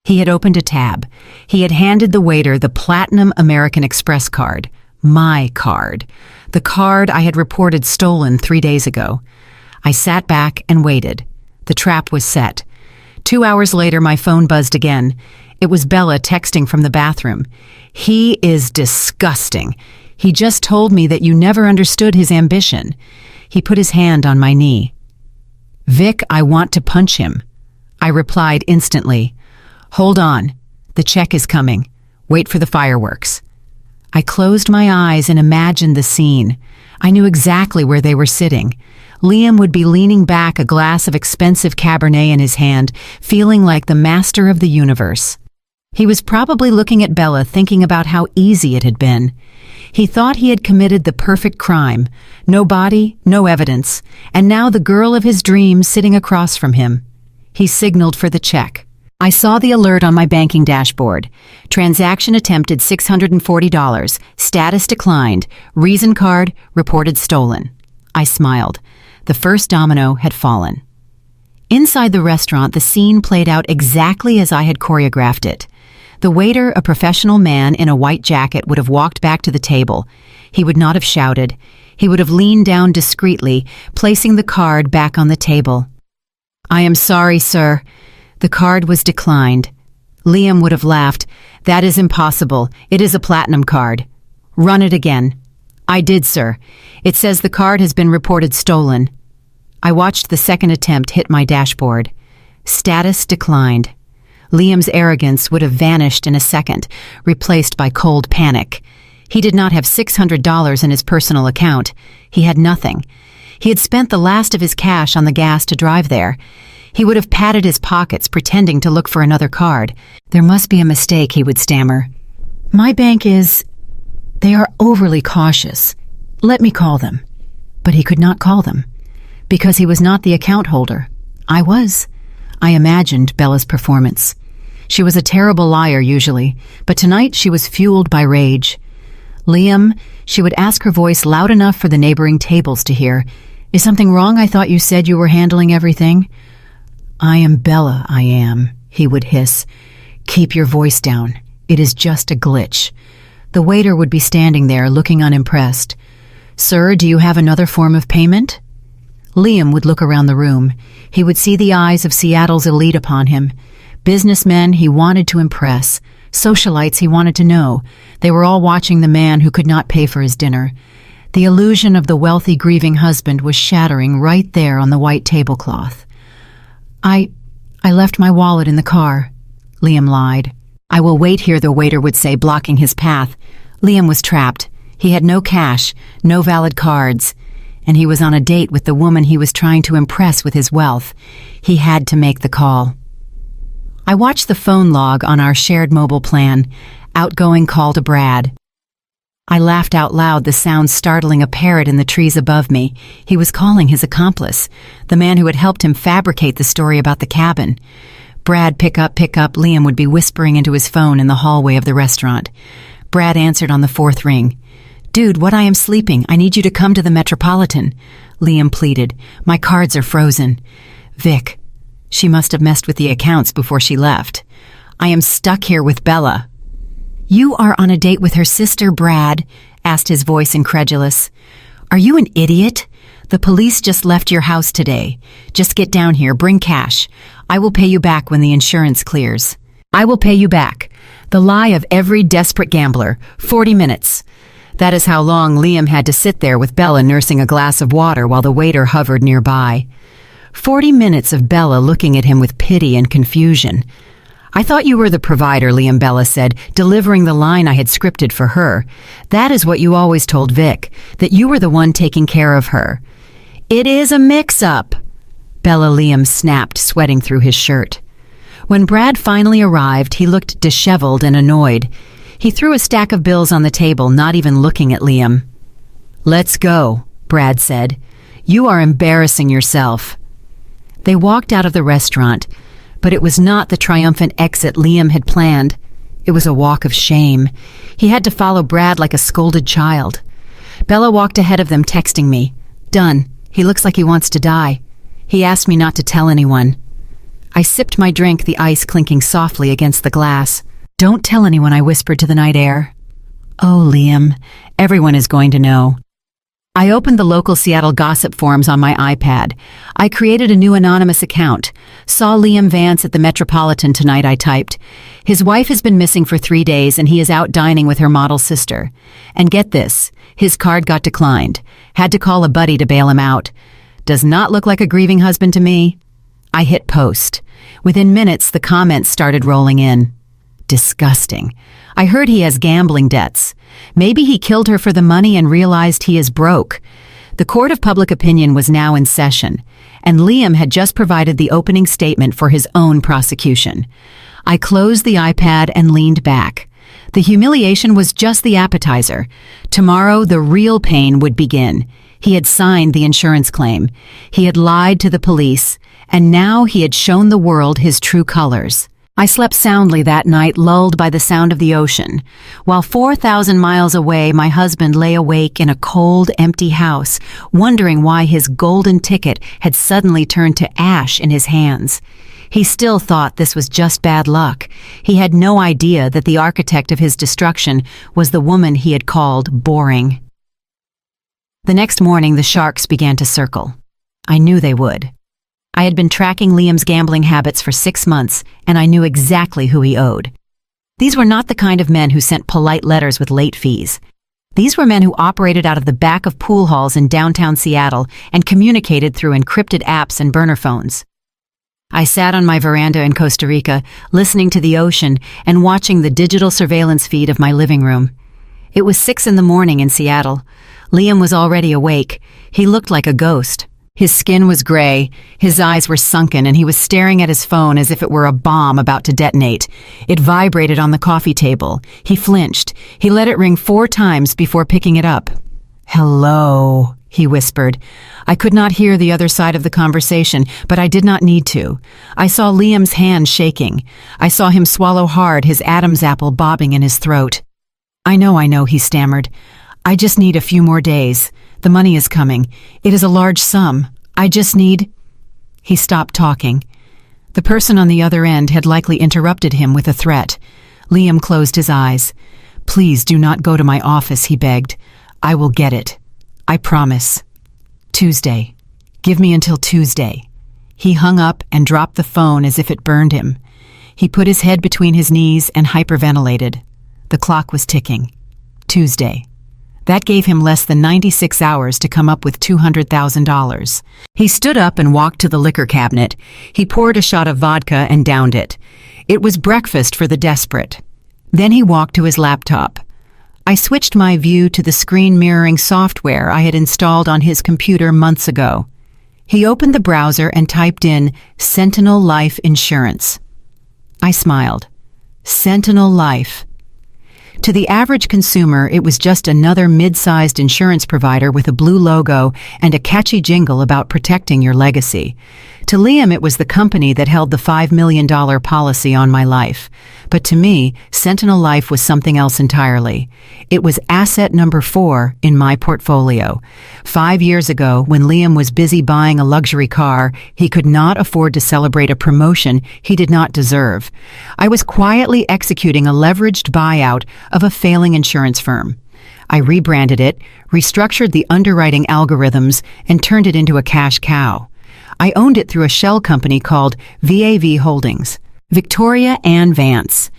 He had opened a tab. He had handed the waiter the Platinum American Express card. My card. The card I had reported stolen 3 days ago. I sat back and waited. The trap was set. 2 hours later, my phone buzzed again. It was Bella texting from the bathroom. He is disgusting. He just told me that you never understood his ambition. He put his hand on my knee. Vic, I want to punch him. I replied instantly. Hold on. The check is coming. Wait for the fireworks. I closed my eyes and imagined the scene. I knew exactly where they were sitting. Liam would be leaning back, a glass of expensive Cabernet in his hand, feeling like the master of the universe. He was probably looking at Bella, thinking about how easy it had been. He thought he had committed the perfect crime. No body, no evidence, and now the girl of his dreams sitting across from him. He signaled for the check. I saw the alert on my banking dashboard. Transaction attempted $640. Status declined. Reason card reported stolen. I smiled. The first domino had fallen. Inside the restaurant, the scene played out exactly as I had choreographed it. The waiter, a professional man in a white jacket, would have walked back to the table. He would not have shouted. He would have leaned down discreetly, placing the card back on the table. "I am sorry, sir." The card was declined. Liam would have laughed. "That is impossible. It is a platinum card." "Run it again." "I did, sir. It says the card has been reported stolen." I watched the second attempt hit my dashboard. Status declined. Liam's arrogance would have vanished in a second, replaced by cold panic. He did not have $600 in his personal account. He had nothing. He had spent the last of his cash on the gas to drive there. He would have patted his pockets, pretending to look for another card. "There must be a mistake," he would stammer. "My bank is... They are overly cautious. Let me call them." But he could not call them, because he was not the account holder. I was. I imagined Bella's performance. She was a terrible liar usually, but tonight she was fueled by rage. "Liam," she would ask, her voice loud enough for the neighboring tables to hear, "is something wrong? I thought you said you were handling everything." "I am Bella, I am," he would hiss. "Keep your voice down. It is just a glitch." The waiter would be standing there, looking unimpressed. "Sir, do you have another form of payment?" Liam would look around the room. He would see the eyes of Seattle's elite upon him. Businessmen he wanted to impress. Socialites he wanted to know. They were all watching the man who could not pay for his dinner. The illusion of the wealthy, grieving husband was shattering right there on the white tablecloth. I left my wallet in the car," Liam lied. "I will wait here," the waiter would say, blocking his path. Liam was trapped. He had no cash, no valid cards, and he was on a date with the woman he was trying to impress with his wealth. He had to make the call. I watched the phone log on our shared mobile plan. Outgoing call to Brad. I laughed out loud, the sound startling a parrot in the trees above me. He was calling his accomplice, the man who had helped him fabricate the story about the cabin. "Brad, pick up, Liam would be whispering into his phone in the hallway of the restaurant. Brad answered on the fourth ring. "Dude, what? I am sleeping. I need you to come to the Metropolitan," Liam pleaded. "My cards are frozen." "Vic." She must have messed with the accounts before she left. "I am stuck here with Bella." "You are on a date with her sister, Brad?" asked his voice, incredulous. "Are you an idiot? The police just left your house today. Just get down here, bring cash. I will pay you back when the insurance clears." "I will pay you back." The lie of every desperate gambler. 40 minutes. That is how long Liam had to sit there with Bella nursing a glass of water while the waiter hovered nearby. 40 minutes of Bella looking at him with pity and confusion. "I thought you were the provider," Liam, Bella said, delivering the line I had scripted for her. "That is what you always told Vic, that you were the one taking care of her." "It is a mix-up," Bella, Liam snapped, sweating through his shirt. When Brad finally arrived, he looked disheveled and annoyed. He threw a stack of bills on the table, not even looking at Liam. "Let's go," Brad said. "You are embarrassing yourself." They walked out of the restaurant, but it was not the triumphant exit Liam had planned. It was a walk of shame. He had to follow Brad like a scolded child. Bella walked ahead of them, texting me. "Done. He looks like he wants to die. He asked me not to tell anyone." I sipped my drink, the ice clinking softly against the glass. "Don't tell anyone," I whispered to the night air. "Oh, Liam, everyone is going to know." I opened the local Seattle gossip forums on my iPad. I created a new anonymous account. "Saw Liam Vance at the Metropolitan tonight," I typed. "His wife has been missing for 3 days and he is out dining with her model sister. And get this, his card got declined. Had to call a buddy to bail him out. Does not look like a grieving husband to me." I hit post. Within minutes, the comments started rolling in. Disgusting. I heard he has gambling debts. Maybe he killed her for the money and realized he is broke. The court of public opinion was now in session, and Liam had just provided the opening statement for his own prosecution. I closed the iPad and leaned back. The humiliation was just the appetizer. Tomorrow, the real pain would begin. He had signed the insurance claim. He had lied to the police, and now he had shown the world his true colors. I slept soundly that night, lulled by the sound of the ocean, while 4,000 miles away my husband lay awake in a cold, empty house, wondering why his golden ticket had suddenly turned to ash in his hands. He still thought this was just bad luck. He had no idea that the architect of his destruction was the woman he had called boring. The next morning, the sharks began to circle. I knew they would. I had been tracking Liam's gambling habits for 6 months, and I knew exactly who he owed. These were not the kind of men who sent polite letters with late fees. These were men who operated out of the back of pool halls in downtown Seattle and communicated through encrypted apps and burner phones. I sat on my veranda in Costa Rica, listening to the ocean and watching the digital surveillance feed of my living room. It was 6 a.m. in Seattle. Liam was already awake. He looked like a ghost. His skin was gray, his eyes were sunken, and he was staring at his phone as if it were a bomb about to detonate. It vibrated on the coffee table. He flinched. He let it ring 4 times before picking it up. "Hello," he whispered. I could not hear the other side of the conversation, but I did not need to. I saw Liam's hand shaking. I saw him swallow hard, his Adam's apple bobbing in his throat. I know, he stammered. "I just need a few more days. The money is coming. It is a large sum. I just need—" He stopped talking. The person on the other end had likely interrupted him with a threat. Liam closed his eyes. "Please do not go to my office," he begged. "I will get it. I promise. Tuesday. Give me until Tuesday." He hung up and dropped the phone as if it burned him. He put his head between his knees and hyperventilated. The clock was ticking. Tuesday. That gave him less than 96 hours to come up with $200,000. He stood up and walked to the liquor cabinet. He poured a shot of vodka and downed it. It was breakfast for the desperate. Then he walked to his laptop. I switched my view to the screen mirroring software I had installed on his computer months ago. He opened the browser and typed in Sentinel Life Insurance. I smiled. Sentinel Life. To the average consumer, it was just another mid-sized insurance provider with a blue logo and a catchy jingle about protecting your legacy. To Liam, it was the company that held the $5 million policy on my life. But to me, Sentinel Life was something else entirely. It was asset number 4 in my portfolio. 5 years ago, when Liam was busy buying a luxury car, he could not afford to celebrate a promotion he did not deserve. I was quietly executing a leveraged buyout of a failing insurance firm. I rebranded it, restructured the underwriting algorithms, and turned it into a cash cow. I owned it through a shell company called VAV Holdings, Victoria Ann Vance.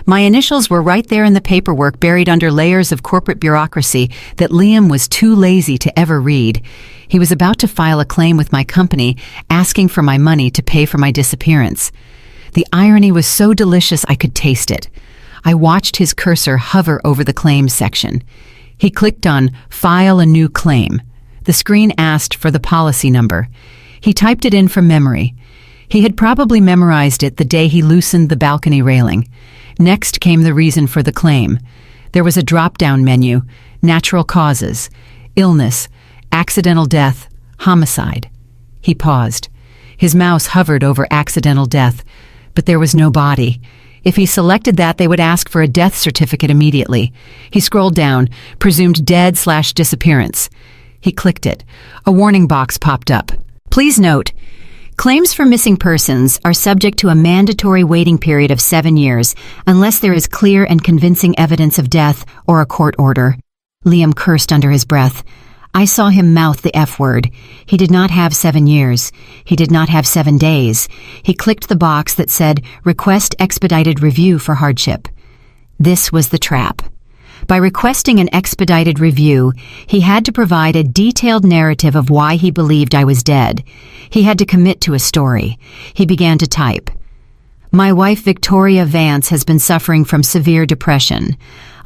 My initials were right there in the paperwork, buried under layers of corporate bureaucracy that Liam was too lazy to ever read. He was about to file a claim with my company, asking for my money to pay for my disappearance. The irony was so delicious I could taste it. I watched his cursor hover over the claims section. He clicked on File a New Claim. The screen asked for the policy number. He typed it in from memory. He had probably memorized it the day he loosened the balcony railing. Next came the reason for the claim. There was a drop-down menu: natural causes, illness, accidental death, homicide. He paused. His mouse hovered over accidental death, but there was no body. If he selected that, they would ask for a death certificate immediately. He scrolled down, presumed dead/disappearance. He clicked it. A warning box popped up. Please note, claims for missing persons are subject to a mandatory waiting period of 7 years unless there is clear and convincing evidence of death or a court order. Liam cursed under his breath. I saw him mouth the F word. He did not have 7 years. He did not have 7 days. He clicked the box that said, Request expedited review for hardship. This was the trap. By requesting an expedited review, he had to provide a detailed narrative of why he believed I was dead. He had to commit to a story. He began to type. My wife Victoria Vance has been suffering from severe depression.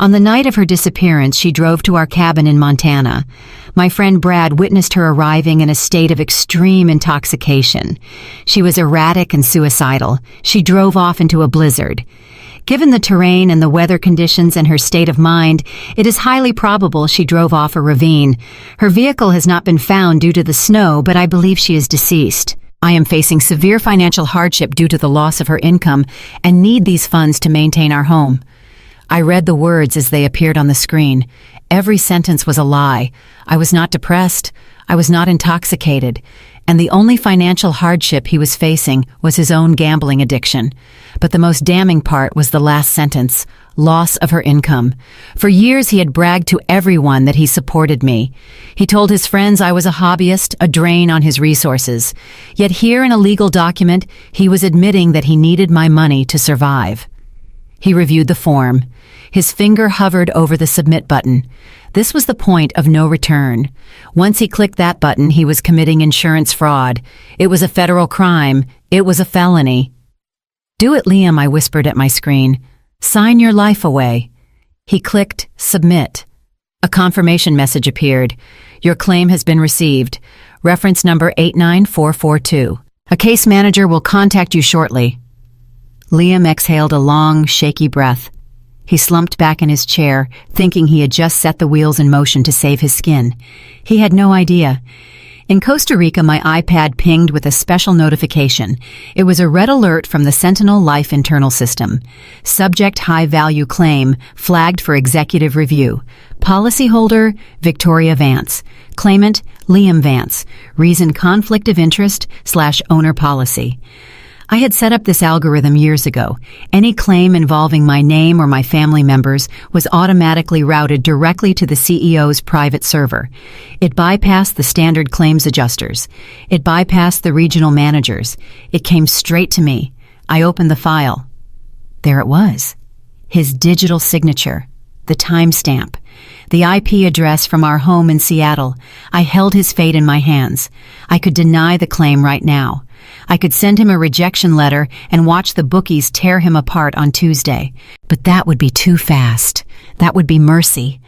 On the night of her disappearance, she drove to our cabin in Montana. My friend Brad witnessed her arriving in a state of extreme intoxication. She was erratic and suicidal. She drove off into a blizzard. Given the terrain and the weather conditions and her state of mind, it is highly probable she drove off a ravine. Her vehicle has not been found due to the snow, but I believe she is deceased. I am facing severe financial hardship due to the loss of her income and need these funds to maintain our home. I read the words as they appeared on the screen. Every sentence was a lie. I was not depressed. I was not intoxicated. And the only financial hardship he was facing was his own gambling addiction. But the most damning part was the last sentence, loss of her income. For years he had bragged to everyone that he supported me. He told his friends I was a hobbyist, a drain on his resources. Yet here in a legal document, he was admitting that he needed my money to survive. He reviewed the form. His finger hovered over the submit button. This was the point of no return. Once he clicked that button, he was committing insurance fraud. It was a federal crime. It was a felony. "Do it, Liam," I whispered at my screen. "Sign your life away." He clicked submit. A confirmation message appeared. "Your claim has been received. Reference number 89442. A case manager will contact you shortly." Liam exhaled a long, shaky breath. He slumped back in his chair, thinking he had just set the wheels in motion to save his skin. He had no idea. In Costa Rica, my iPad pinged with a special notification. It was a red alert from the Sentinel Life internal system. Subject high-value claim, flagged for executive review. Policyholder, Victoria Vance. Claimant, Liam Vance. Reason conflict of interest/owner policy. I had set up this algorithm years ago. Any claim involving my name or my family members was automatically routed directly to the CEO's private server. It bypassed the standard claims adjusters. It bypassed the regional managers. It came straight to me. I opened the file. There it was. His digital signature. The timestamp. The IP address from our home in Seattle. I held his fate in my hands. I could deny the claim right now. I could send him a rejection letter and watch the bookies tear him apart on Tuesday. But that would be too fast. That would be mercy.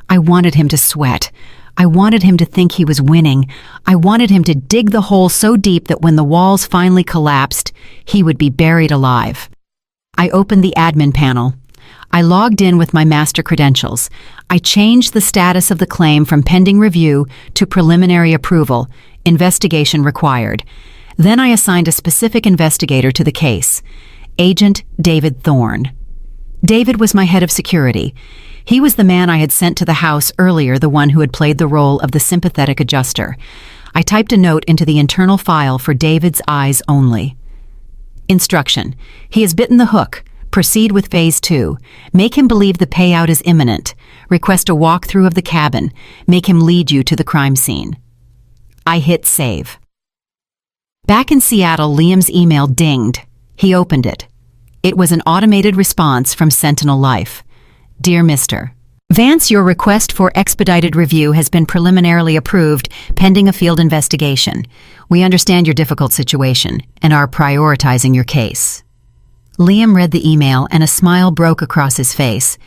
I wanted him to sweat. I wanted him to think he was winning. I wanted him to dig the hole so deep that when the walls finally collapsed, he would be buried alive. I opened the admin panel. I logged in with my master credentials. I changed the status of the claim from pending review to preliminary approval, investigation required. Then I assigned a specific investigator to the case, Agent David Thorne. David was my head of security. He was the man I had sent to the house earlier, the one who had played the role of the sympathetic adjuster. I typed a note into the internal file for David's eyes only. Instruction: he has bitten the hook. Proceed with Phase 2. Make him believe the payout is imminent. Request a walkthrough of the cabin. Make him lead you to the crime scene. I hit save. Back in Seattle, Liam's email dinged. He opened it. It was an automated response from Sentinel Life. Dear Mr. Vance, your request for expedited review has been preliminarily approved pending a field investigation. We understand your difficult situation and are prioritizing your case. Liam read the email and a smile broke across his face.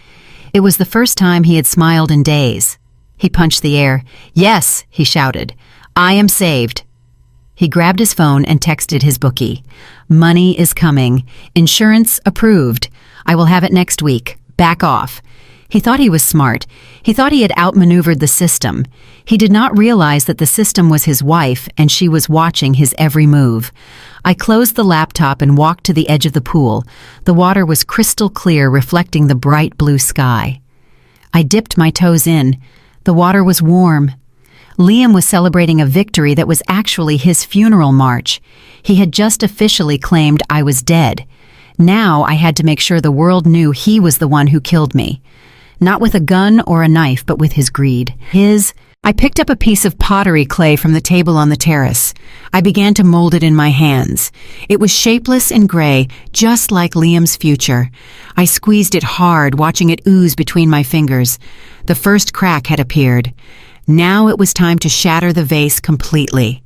It was the first time he had smiled in days. He punched the air. Yes, he shouted. I am saved. He grabbed his phone and texted his bookie. Money is coming. Insurance approved. I will have it next week. Back off. He thought he was smart. He thought he had outmaneuvered the system. He did not realize that the system was his wife and she was watching his every move. I closed the laptop and walked to the edge of the pool. The water was crystal clear, reflecting the bright blue sky. I dipped my toes in. The water was warm. Liam was celebrating a victory that was actually his funeral march. He had just officially claimed I was dead. Now I had to make sure the world knew he was the one who killed me. Not with a gun or a knife, but with his greed. I picked up a piece of pottery clay from the table on the terrace. I began to mold it in my hands. It was shapeless and gray, just like Liam's future. I squeezed it hard, watching it ooze between my fingers. The first crack had appeared. Now it was time to shatter the vase completely.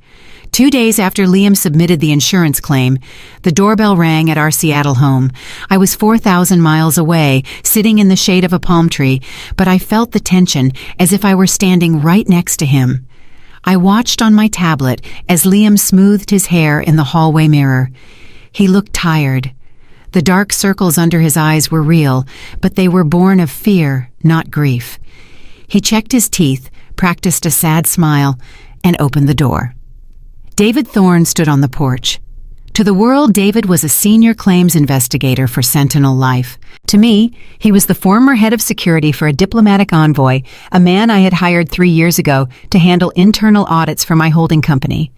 2 days after Liam submitted the insurance claim, the doorbell rang at our Seattle home. I was 4,000 miles away, sitting in the shade of a palm tree, but I felt the tension as if I were standing right next to him. I watched on my tablet as Liam smoothed his hair in the hallway mirror. He looked tired. The dark circles under his eyes were real, but they were born of fear, not grief. He checked his teeth, practiced a sad smile, and opened the door. David Thorne stood on the porch. To the world, David was a senior claims investigator for Sentinel Life. To me, he was the former head of security for a diplomatic envoy, a man I had hired 3 years ago to handle internal audits for my holding company.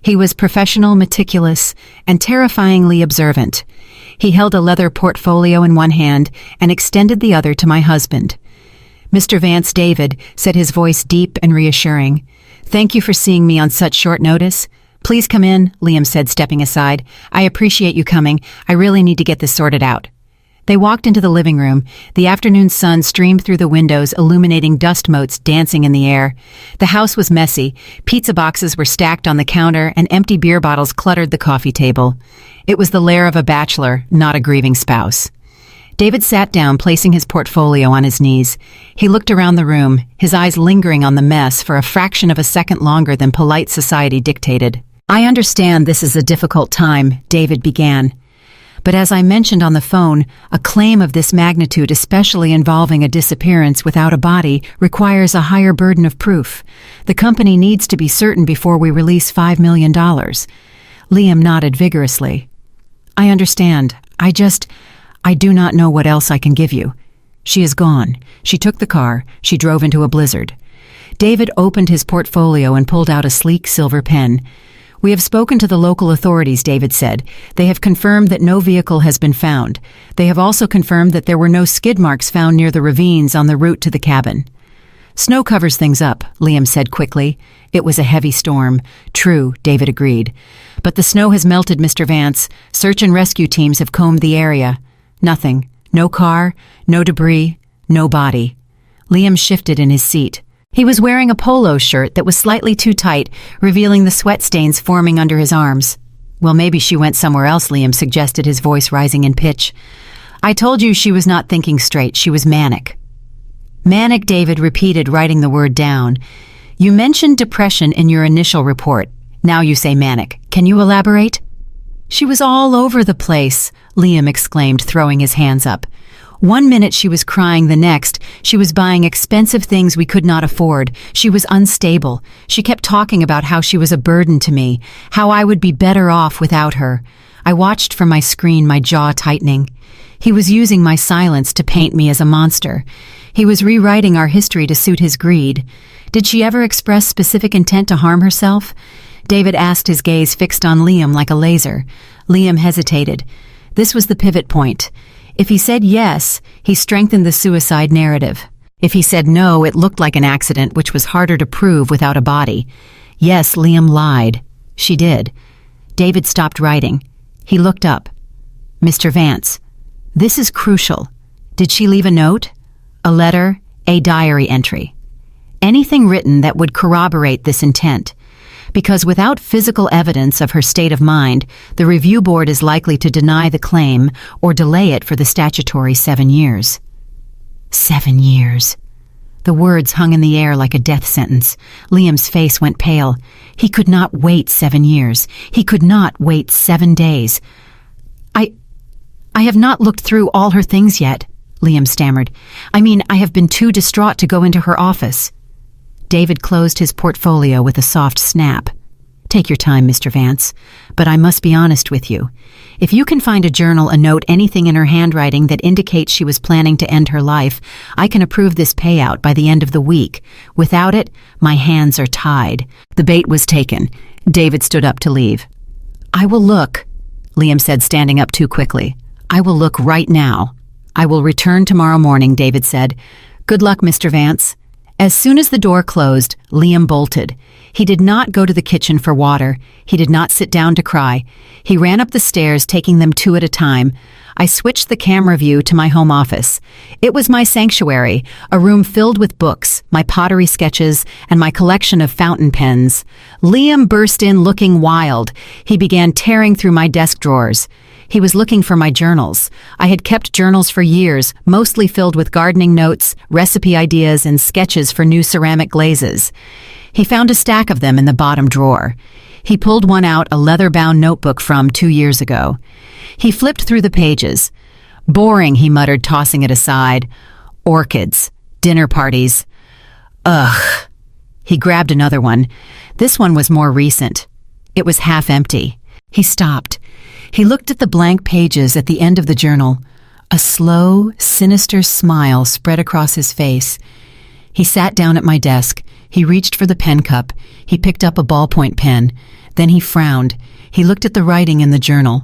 He was professional, meticulous, and terrifyingly observant. He held a leather portfolio in one hand and extended the other to my husband. "Mr. Vance," David said, his voice deep and reassuring. "Thank you for seeing me on such short notice." "Please come in," Liam said, stepping aside. "I appreciate you coming. I really need to get this sorted out." They walked into the living room. The afternoon sun streamed through the windows, illuminating dust motes dancing in the air. The house was messy. Pizza boxes were stacked on the counter, and empty beer bottles cluttered the coffee table. It was the lair of a bachelor, not a grieving spouse. David sat down, placing his portfolio on his knees. He looked around the room, his eyes lingering on the mess for a fraction of a second longer than polite society dictated. "I understand this is a difficult time," David began. "But as I mentioned on the phone, a claim of this magnitude, especially involving a disappearance without a body, requires a higher burden of proof. The company needs to be certain before we release $5 million. Liam nodded vigorously. "I understand. I do not know what else I can give you. She is gone. She took the car. She drove into a blizzard." David opened his portfolio and pulled out a sleek silver pen. "We have spoken to the local authorities," David said. "They have confirmed that no vehicle has been found. They have also confirmed that there were no skid marks found near the ravines on the route to the cabin." "Snow covers things up," Liam said quickly. "It was a heavy storm." "True," David agreed. "But the snow has melted, Mr. Vance. Search and rescue teams have combed the area. Nothing. No car, no debris, no body." Liam shifted in his seat. He was wearing a polo shirt that was slightly too tight, revealing the sweat stains forming under his arms. "Well, maybe she went somewhere else," Liam suggested, his voice rising in pitch. "I told you she was not thinking straight. She was manic." "Manic," David repeated, writing the word down. "You mentioned depression in your initial report. Now you say manic. Can you elaborate?" "She was all over the place," Liam exclaimed, throwing his hands up. "One minute she was crying, the next she was buying expensive things we could not afford. She was unstable. She kept talking about how she was a burden to me, how I would be better off without her." I watched from my screen, my jaw tightening. He was using my silence to paint me as a monster. He was rewriting our history to suit his greed. "Did she ever express specific intent to harm herself?" David asked, his gaze fixed on Liam like a laser. Liam hesitated. This was the pivot point. If he said yes, he strengthened the suicide narrative. If he said no, it looked like an accident, which was harder to prove without a body. Yes, Liam lied. She did. David stopped writing. He looked up. "Mr. Vance, this is crucial. Did she leave a note? A letter? A diary entry? Anything written that would corroborate this intent? Because without physical evidence of her state of mind, the review board is likely to deny the claim or delay it for the statutory 7 years. 7 years. The words hung in the air like a death sentence. Liam's face went pale. He could not wait 7 years. He could not wait 7 days. I have not looked through all her things yet," Liam stammered. I have been too distraught to go into her office." David closed his portfolio with a soft snap. "Take your time, Mr. Vance, but I must be honest with you. If you can find a journal, a note, anything in her handwriting that indicates she was planning to end her life, I can approve this payout by the end of the week. Without it, my hands are tied." The bait was taken. David stood up to leave. "I will look," Liam said, standing up too quickly. "I will look right now." "I will return tomorrow morning," David said. "Good luck, Mr. Vance." As soon as the door closed, Liam bolted. He did not go to the kitchen for water. He did not sit down to cry. He ran up the stairs, taking them 2 at a time. I switched the camera view to my home office. It was my sanctuary, a room filled with books, my pottery sketches, and my collection of fountain pens. Liam burst in looking wild. He began tearing through my desk drawers. He was looking for my journals. I had kept journals for years, mostly filled with gardening notes, recipe ideas, and sketches for new ceramic glazes. He found a stack of them in the bottom drawer. He pulled one out, a leather-bound notebook from 2 years ago. He flipped through the pages. "Boring," he muttered, tossing it aside. "Orchids. Dinner parties. Ugh." He grabbed another one. This one was more recent. It was half empty. He stopped. He looked at the blank pages at the end of the journal. A slow, sinister smile spread across his face. He sat down at my desk. He reached for the pen cup. He picked up a ballpoint pen. Then he frowned. He looked at the writing in the journal.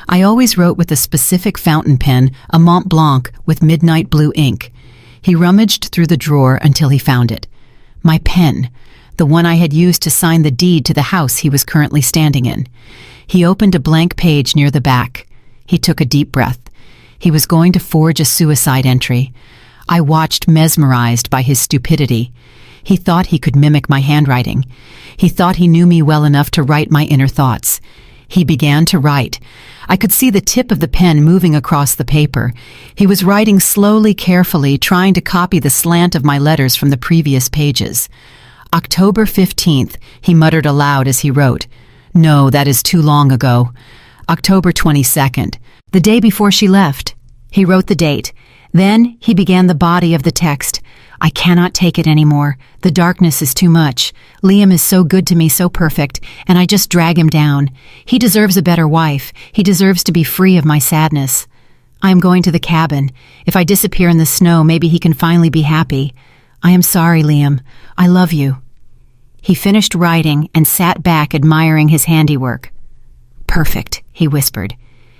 I always wrote with a specific fountain pen, a Mont Blanc with midnight blue ink. He rummaged through the drawer until he found it. My pen, the one I had used to sign the deed to the house he was currently standing in. He opened a blank page near the back. He took a deep breath. He was going to forge a suicide entry. I watched, mesmerized by his stupidity. He thought he could mimic my handwriting. He thought he knew me well enough to write my inner thoughts. He began to write. I could see the tip of the pen moving across the paper. He was writing slowly, carefully, trying to copy the slant of my letters from the previous pages. October 15th, he muttered aloud as he wrote. No, that is too long ago. October 22nd, the day before she left. He wrote the date. Then he began the body of the text. I cannot take it anymore. The darkness is too much. Liam is so good to me, so perfect, and I just drag him down. He deserves a better wife. He deserves to be free of my sadness. I am going to the cabin. If I disappear in the snow, maybe he can finally be happy. I am sorry, Liam. I love you. He finished writing and sat back admiring his handiwork. Perfect, he whispered.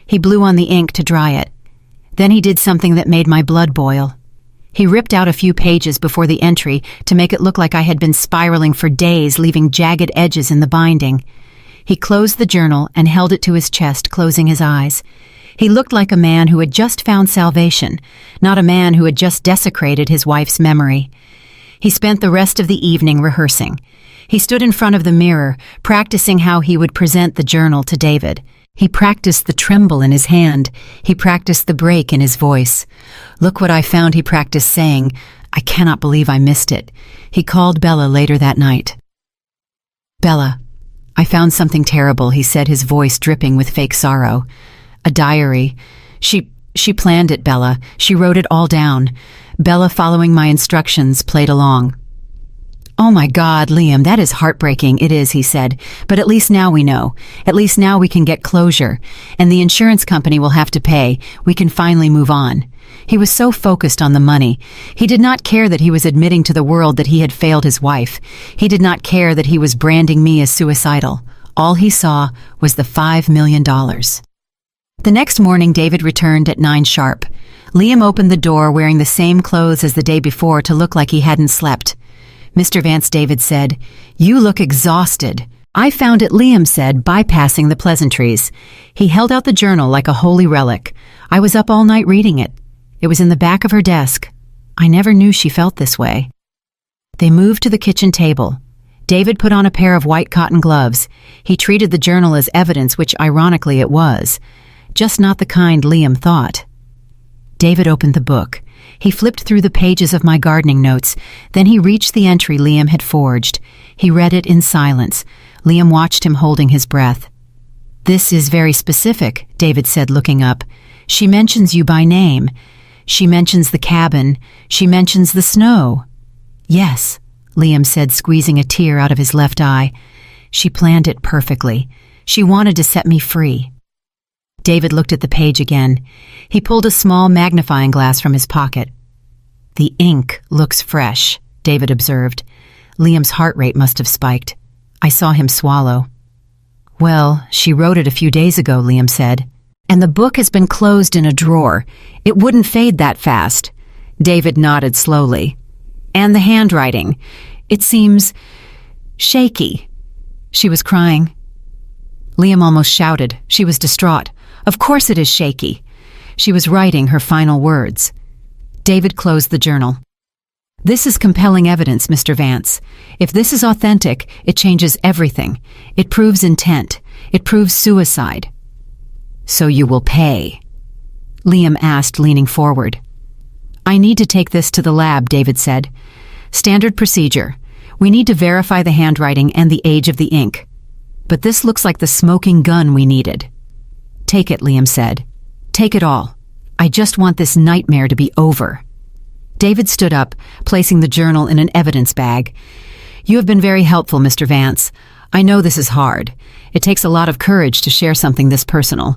He blew on the ink to dry it. Then he did something that made my blood boil. He ripped out a few pages before the entry to make it look like I had been spiraling for days, leaving jagged edges in the binding. He closed the journal and held it to his chest, closing his eyes. He looked like a man who had just found salvation, not a man who had just desecrated his wife's memory. He spent the rest of the evening rehearsing. He stood in front of the mirror, practicing how he would present the journal to David. He practiced the tremble in his hand. He practiced the break in his voice. Look what I found, he practiced saying. I cannot believe I missed it. He called Bella later that night. Bella, I found something terrible, he said, his voice dripping with fake sorrow. A diary. She planned it, Bella. She wrote it all down. Bella, following my instructions, played along. Oh my God, Liam, that is heartbreaking. It is, he said. But at least now we know. At least now we can get closure. And the insurance company will have to pay. We can finally move on. He was so focused on the money. He did not care that he was admitting to the world that he had failed his wife. He did not care that he was branding me as suicidal. All he saw was the $5 million. The next morning, David returned at 9 sharp. Liam opened the door wearing the same clothes as the day before to look like he hadn't slept. Mr. Vance, David said, You look exhausted. I found it, Liam said, bypassing the pleasantries. He held out the journal like a holy relic. I was up all night reading it. It was in the back of her desk. I never knew she felt this way. They moved to the kitchen table. David put on a pair of white cotton gloves. He treated the journal as evidence, which ironically it was. Just not the kind Liam thought. David opened the book. He flipped through the pages of my gardening notes. Then he reached the entry Liam had forged. He read it in silence. Liam watched him holding his breath. This is very specific, David said, looking up. She mentions you by name. She mentions the cabin. She mentions the snow. Yes, Liam said, squeezing a tear out of his left eye. She planned it perfectly. She wanted to set me free. David looked at the page again. He pulled a small magnifying glass from his pocket. The ink looks fresh, David observed. Liam's heart rate must have spiked. I saw him swallow. Well, she wrote it a few days ago, Liam said. And the book has been closed in a drawer. It wouldn't fade that fast. David nodded slowly. And the handwriting. It seems shaky. She was crying. Liam almost shouted. She was distraught. Of course it is shaky. She was writing her final words. David closed the journal. "This is compelling evidence, Mr. Vance. If this is authentic, it changes everything. It proves intent. It proves suicide." "So you will pay?" Liam asked, leaning forward. "I need to take this to the lab," David said. "Standard procedure. We need to verify the handwriting and the age of the ink. But this looks like the smoking gun we needed." "Take it," Liam said. "Take it all. I just want this nightmare to be over." David stood up, placing the journal in an evidence bag. "You have been very helpful, Mr. Vance. I know this is hard. It takes a lot of courage to share something this personal."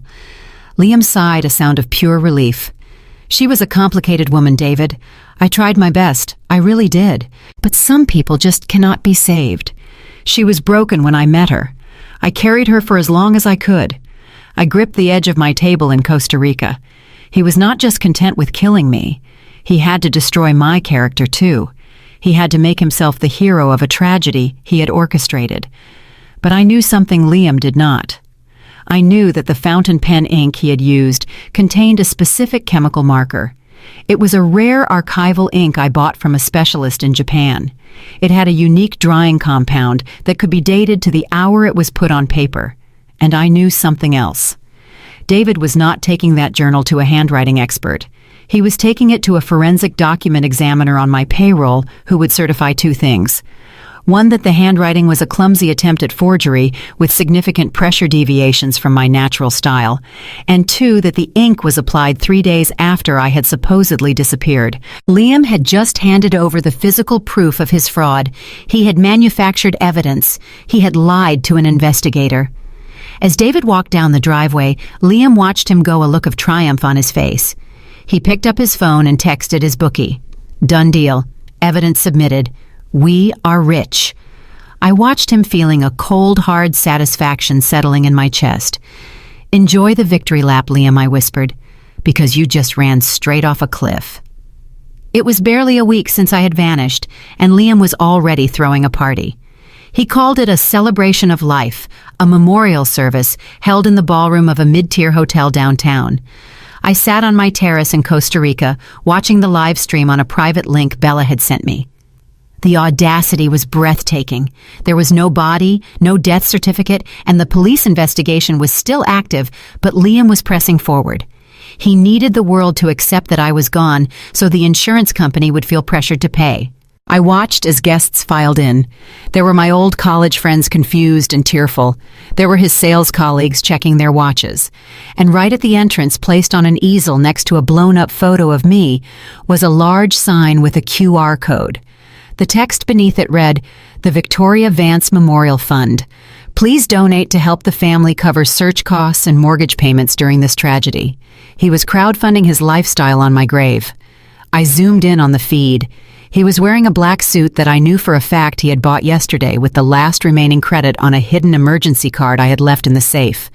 Liam sighed, a sound of pure relief. "She was a complicated woman, David. I tried my best. I really did. But some people just cannot be saved. She was broken when I met her. I carried her for as long as I could. I gripped the edge of my table in Costa Rica. He was not just content with killing me. He had to destroy my character, too. He had to make himself the hero of a tragedy he had orchestrated. But I knew something Liam did not. I knew that the fountain pen ink he had used contained a specific chemical marker. It was a rare archival ink I bought from a specialist in Japan. It had a unique drying compound that could be dated to the hour it was put on paper. And I knew something else. David was not taking that journal to a handwriting expert. He was taking it to a forensic document examiner on my payroll who would certify two things. One, that the handwriting was a clumsy attempt at forgery with significant pressure deviations from my natural style, and two, that the ink was applied 3 days after I had supposedly disappeared. Liam had just handed over the physical proof of his fraud. He had manufactured evidence. He had lied to an investigator. As David walked down the driveway, Liam watched him go, a look of triumph on his face. He picked up his phone and texted his bookie. "Done deal. Evidence submitted. We are rich." I watched him, feeling a cold, hard satisfaction settling in my chest. "Enjoy the victory lap, Liam," I whispered, "because you just ran straight off a cliff." It was barely a week since I had vanished, and Liam was already throwing a party. He called it a celebration of life, a memorial service held in the ballroom of a mid-tier hotel downtown. I sat on my terrace in Costa Rica, watching the live stream on a private link Bella had sent me. The audacity was breathtaking. There was no body, no death certificate, and the police investigation was still active, but Liam was pressing forward. He needed the world to accept that I was gone, so the insurance company would feel pressured to pay. I watched as guests filed in. There were my old college friends, confused and tearful. There were his sales colleagues checking their watches. And right at the entrance, placed on an easel next to a blown-up photo of me, was a large sign with a QR code. The text beneath it read, "The Victoria Vance Memorial Fund. Please donate to help the family cover search costs and mortgage payments during this tragedy." He was crowdfunding his lifestyle on my grave. I zoomed in on the feed. He was wearing a black suit that I knew for a fact he had bought yesterday with the last remaining credit on a hidden emergency card I had left in the safe.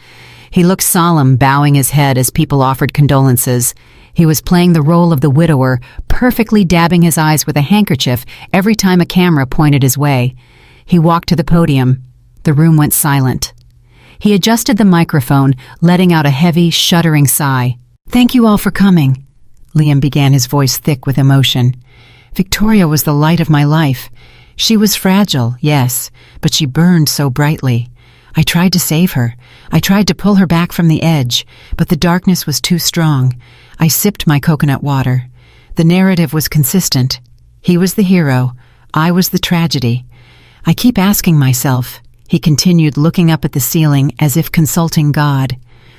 He looked solemn, bowing his head as people offered condolences. He was playing the role of the widower, perfectly dabbing his eyes with a handkerchief every time a camera pointed his way. He walked to the podium. The room went silent. He adjusted the microphone, letting out a heavy, shuddering sigh. "Thank you all for coming," Liam began, his voice thick with emotion. "Victoria was the light of my life. She was fragile, yes, but she burned so brightly. I tried to save her. I tried to pull her back from the edge, but the darkness was too strong. I sipped my coconut water. The narrative was consistent. He was the hero. I was the tragedy. I keep asking myself," he continued, looking up at the ceiling as if consulting God,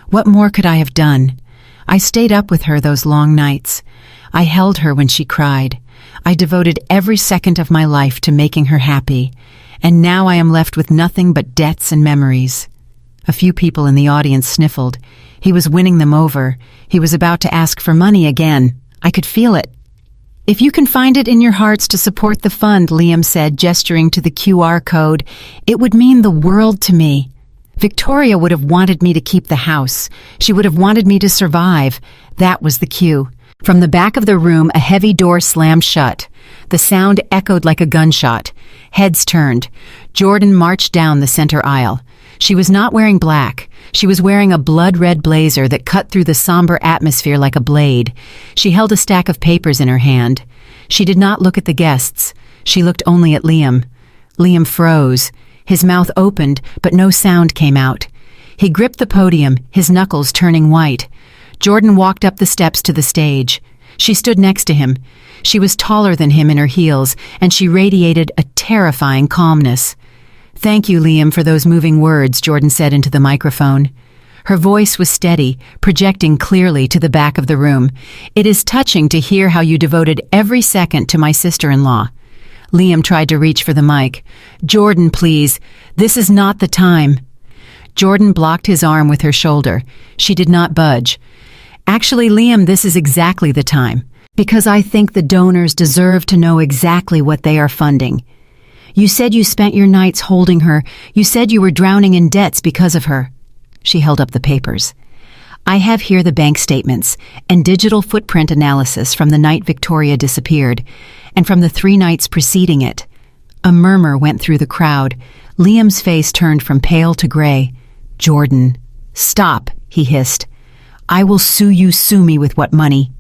"what more could I have done? I stayed up with her those long nights. I held her when she cried. I devoted every second of my life to making her happy, and now I am left with nothing but debts and memories." A few people in the audience sniffled. He was winning them over. He was about to ask for money again. I could feel it. "If you can find it in your hearts to support the fund," Liam said, gesturing to the QR code, "it would mean the world to me. Victoria would have wanted me to keep the house. She would have wanted me to survive. That was the cue." From the back of the room, a heavy door slammed shut. The sound echoed like a gunshot. Heads turned. Jordan marched down the center aisle. She was not wearing black. She was wearing a blood-red blazer that cut through the somber atmosphere like a blade. She held a stack of papers in her hand. She did not look at the guests. She looked only at Liam. Liam froze. His mouth opened, but no sound came out. He gripped the podium, his knuckles turning white. Jordan walked up the steps to the stage. She stood next to him. She was taller than him in her heels, and she radiated a terrifying calmness. "Thank you, Liam, for those moving words," Jordan said into the microphone. Her voice was steady, projecting clearly to the back of the room. "It is touching to hear how you devoted every second to my sister-in-law." Liam tried to reach for the mic. "Jordan, please. This is not the time." Jordan blocked his arm with her shoulder. She did not budge. "Actually, Liam, this is exactly the time. Because I think the donors deserve to know exactly what they are funding. You said you spent your nights holding her. You said you were drowning in debts because of her." She held up the papers. "I have here the bank statements and digital footprint analysis from the night Victoria disappeared, and from the 3 nights preceding it." A murmur went through the crowd. Liam's face turned from pale to gray. "Jordan, stop," he hissed. "I will sue you. Sue me with what money?"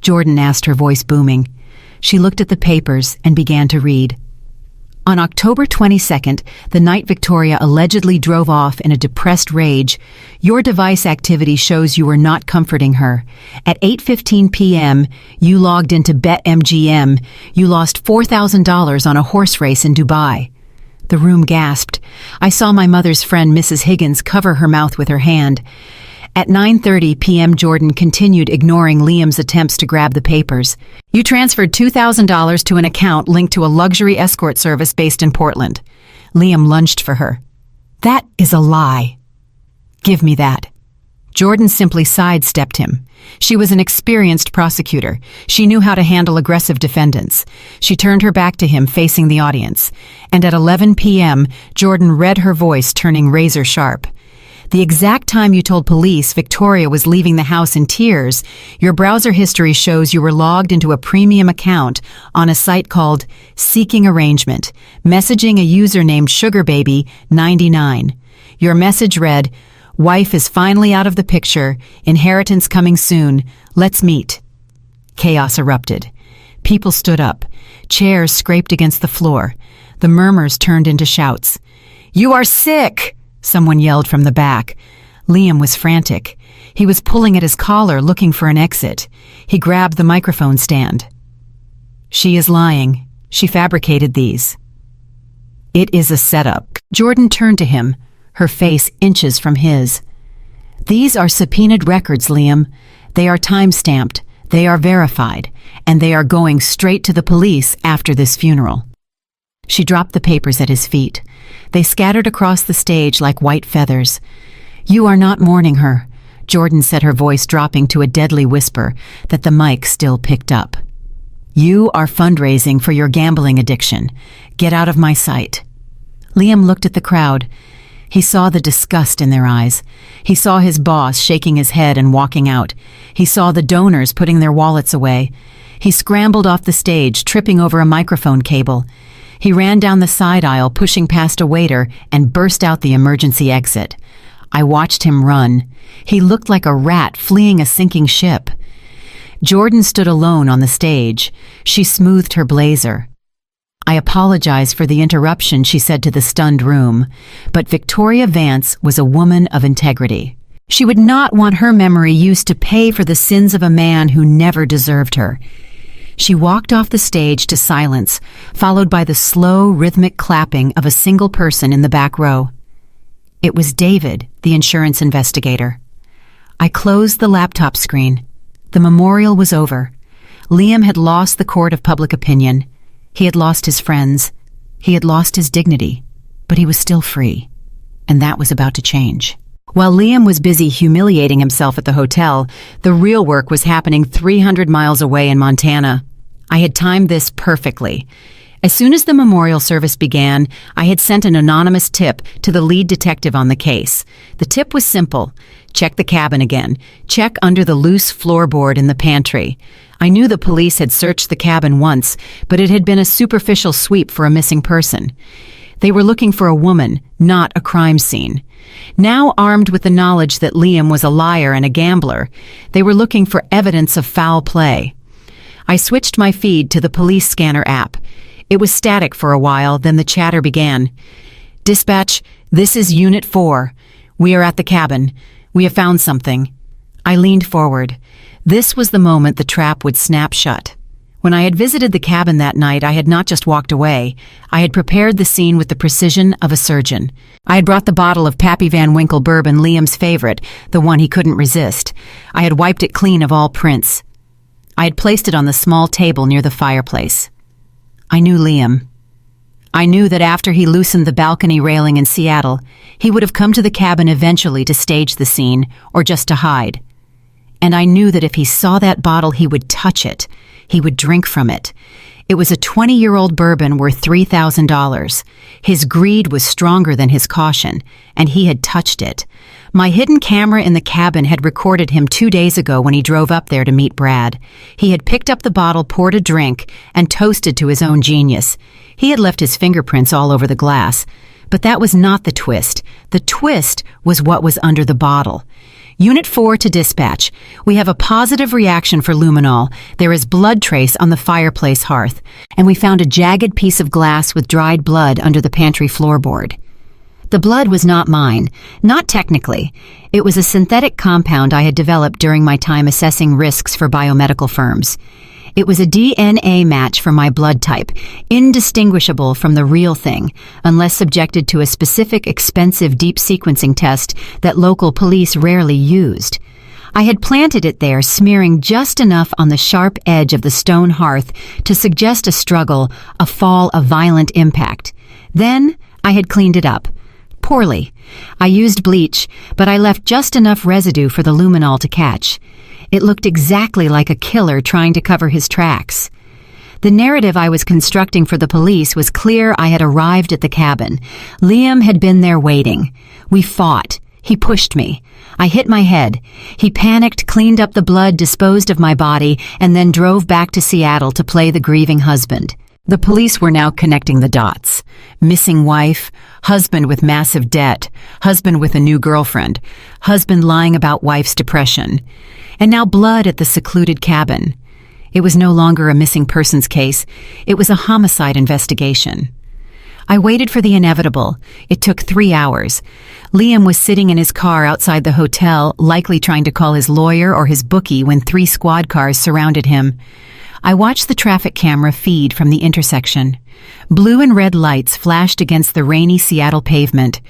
Jordan asked, her voice booming. She looked at the papers and began to read. On October 22nd, the night Victoria allegedly drove off in a depressed rage, your device activity shows you were not comforting her. At 8:15 p.m., you logged into BetMGM. You lost $4,000 on a horse race in Dubai. The room gasped. I saw my mother's friend, Mrs. Higgins, cover her mouth with her hand. At 9:30 p.m., Jordan continued, ignoring Liam's attempts to grab the papers. "You transferred $2,000 to an account linked to a luxury escort service based in Portland." Liam lunged for her. "That is a lie." "Give me that." Jordan simply sidestepped him. She was an experienced prosecutor. She knew how to handle aggressive defendants. She turned her back to him, facing the audience. And at 11 p.m., Jordan read her voice, turning razor sharp. "The exact time you told police Victoria was leaving the house in tears, your browser history shows you were logged into a premium account on a site called Seeking Arrangement, messaging a user named SugarBaby99. Your message read, 'Wife is finally out of the picture, inheritance coming soon, let's meet.'" Chaos erupted. People stood up. Chairs scraped against the floor. The murmurs turned into shouts. "You are sick!" someone yelled from the back. Liam was frantic. He was pulling at his collar, looking for an exit. He grabbed the microphone stand. "She is lying. She fabricated these. It is a setup." Jordan turned to him, her face inches from his. "These are subpoenaed records, Liam. They are time-stamped, they are verified, and they are going straight to the police after this funeral." She dropped the papers at his feet. They scattered across the stage like white feathers. "You are not mourning her," Jordan said, her voice dropping to a deadly whisper that the mic still picked up. "You are fundraising for your gambling addiction. Get out of my sight." Liam looked at the crowd. He saw the disgust in their eyes. He saw his boss shaking his head and walking out. He saw the donors putting their wallets away. He scrambled off the stage, tripping over a microphone cable. He ran down the side aisle, pushing past a waiter, and burst out the emergency exit. I watched him run. He looked like a rat fleeing a sinking ship. Jordan stood alone on the stage. She smoothed her blazer. "I apologize for the interruption," she said to the stunned room, but Victoria Vance was a woman of integrity. She would not want her memory used to pay for the sins of a man who never deserved her. She walked off the stage to silence, followed by the slow, rhythmic clapping of a single person in the back row. It was David, the insurance investigator. I closed the laptop screen. The memorial was over. Liam had lost the court of public opinion. He had lost his friends. He had lost his dignity. But he was still free. And that was about to change. While Liam was busy humiliating himself at the hotel, the real work was happening 300 miles away in Montana. I had timed this perfectly. As soon as the memorial service began, I had sent an anonymous tip to the lead detective on the case. The tip was simple. Check the cabin again. Check under the loose floorboard in the pantry. I knew the police had searched the cabin once, but it had been a superficial sweep for a missing person. They were looking for a woman, not a crime scene. Now armed with the knowledge that Liam was a liar and a gambler, they were looking for evidence of foul play. I switched my feed to the police scanner app. It was static for a while, then the chatter began. "Dispatch, this is Unit 4. We are at the cabin. We have found something." I leaned forward. This was the moment the trap would snap shut. When I had visited the cabin that night, I had not just walked away. I had prepared the scene with the precision of a surgeon. I had brought the bottle of Pappy Van Winkle bourbon, Liam's favorite, the one he couldn't resist. I had wiped it clean of all prints. I had placed it on the small table near the fireplace. I knew Liam. I knew that after he loosened the balcony railing in Seattle, he would have come to the cabin eventually to stage the scene, or just to hide. And I knew that if he saw that bottle, he would touch it. He would drink from it. It was a 20-year-old bourbon worth $3,000. His greed was stronger than his caution, and he had touched it. My hidden camera in the cabin had recorded him 2 days ago when he drove up there to meet Brad. He had picked up the bottle, poured a drink, and toasted to his own genius. He had left his fingerprints all over the glass. But that was not the twist. The twist was what was under the bottle. Unit 4 to dispatch. We have a positive reaction for luminol. There is blood trace on the fireplace hearth, and we found a jagged piece of glass with dried blood under the pantry floorboard. The blood was not mine, not technically. It was a synthetic compound I had developed during my time assessing risks for biomedical firms. It was a DNA match for my blood type, indistinguishable from the real thing, unless subjected to a specific, expensive deep sequencing test that local police rarely used. I had planted it there, smearing just enough on the sharp edge of the stone hearth to suggest a struggle, a fall, a violent impact. Then I had cleaned it up. Poorly. I used bleach, but I left just enough residue for the luminol to catch. It looked exactly like a killer trying to cover his tracks. The narrative I was constructing for the police was clear. I had arrived at the cabin. Liam had been there waiting. We fought. He pushed me. I hit my head. He panicked, cleaned up the blood, disposed of my body, and then drove back to Seattle to play the grieving husband. The police were now connecting the dots. Missing wife, husband with massive debt, husband with a new girlfriend, husband lying about wife's depression, and now blood at the secluded cabin. It was no longer a missing persons case. It was a homicide investigation. I waited for the inevitable. It took 3 hours. Liam was sitting in his car outside the hotel, likely trying to call his lawyer or his bookie when 3 squad cars surrounded him. I watched the traffic camera feed from the intersection. Blue and red lights flashed against the rainy Seattle pavement.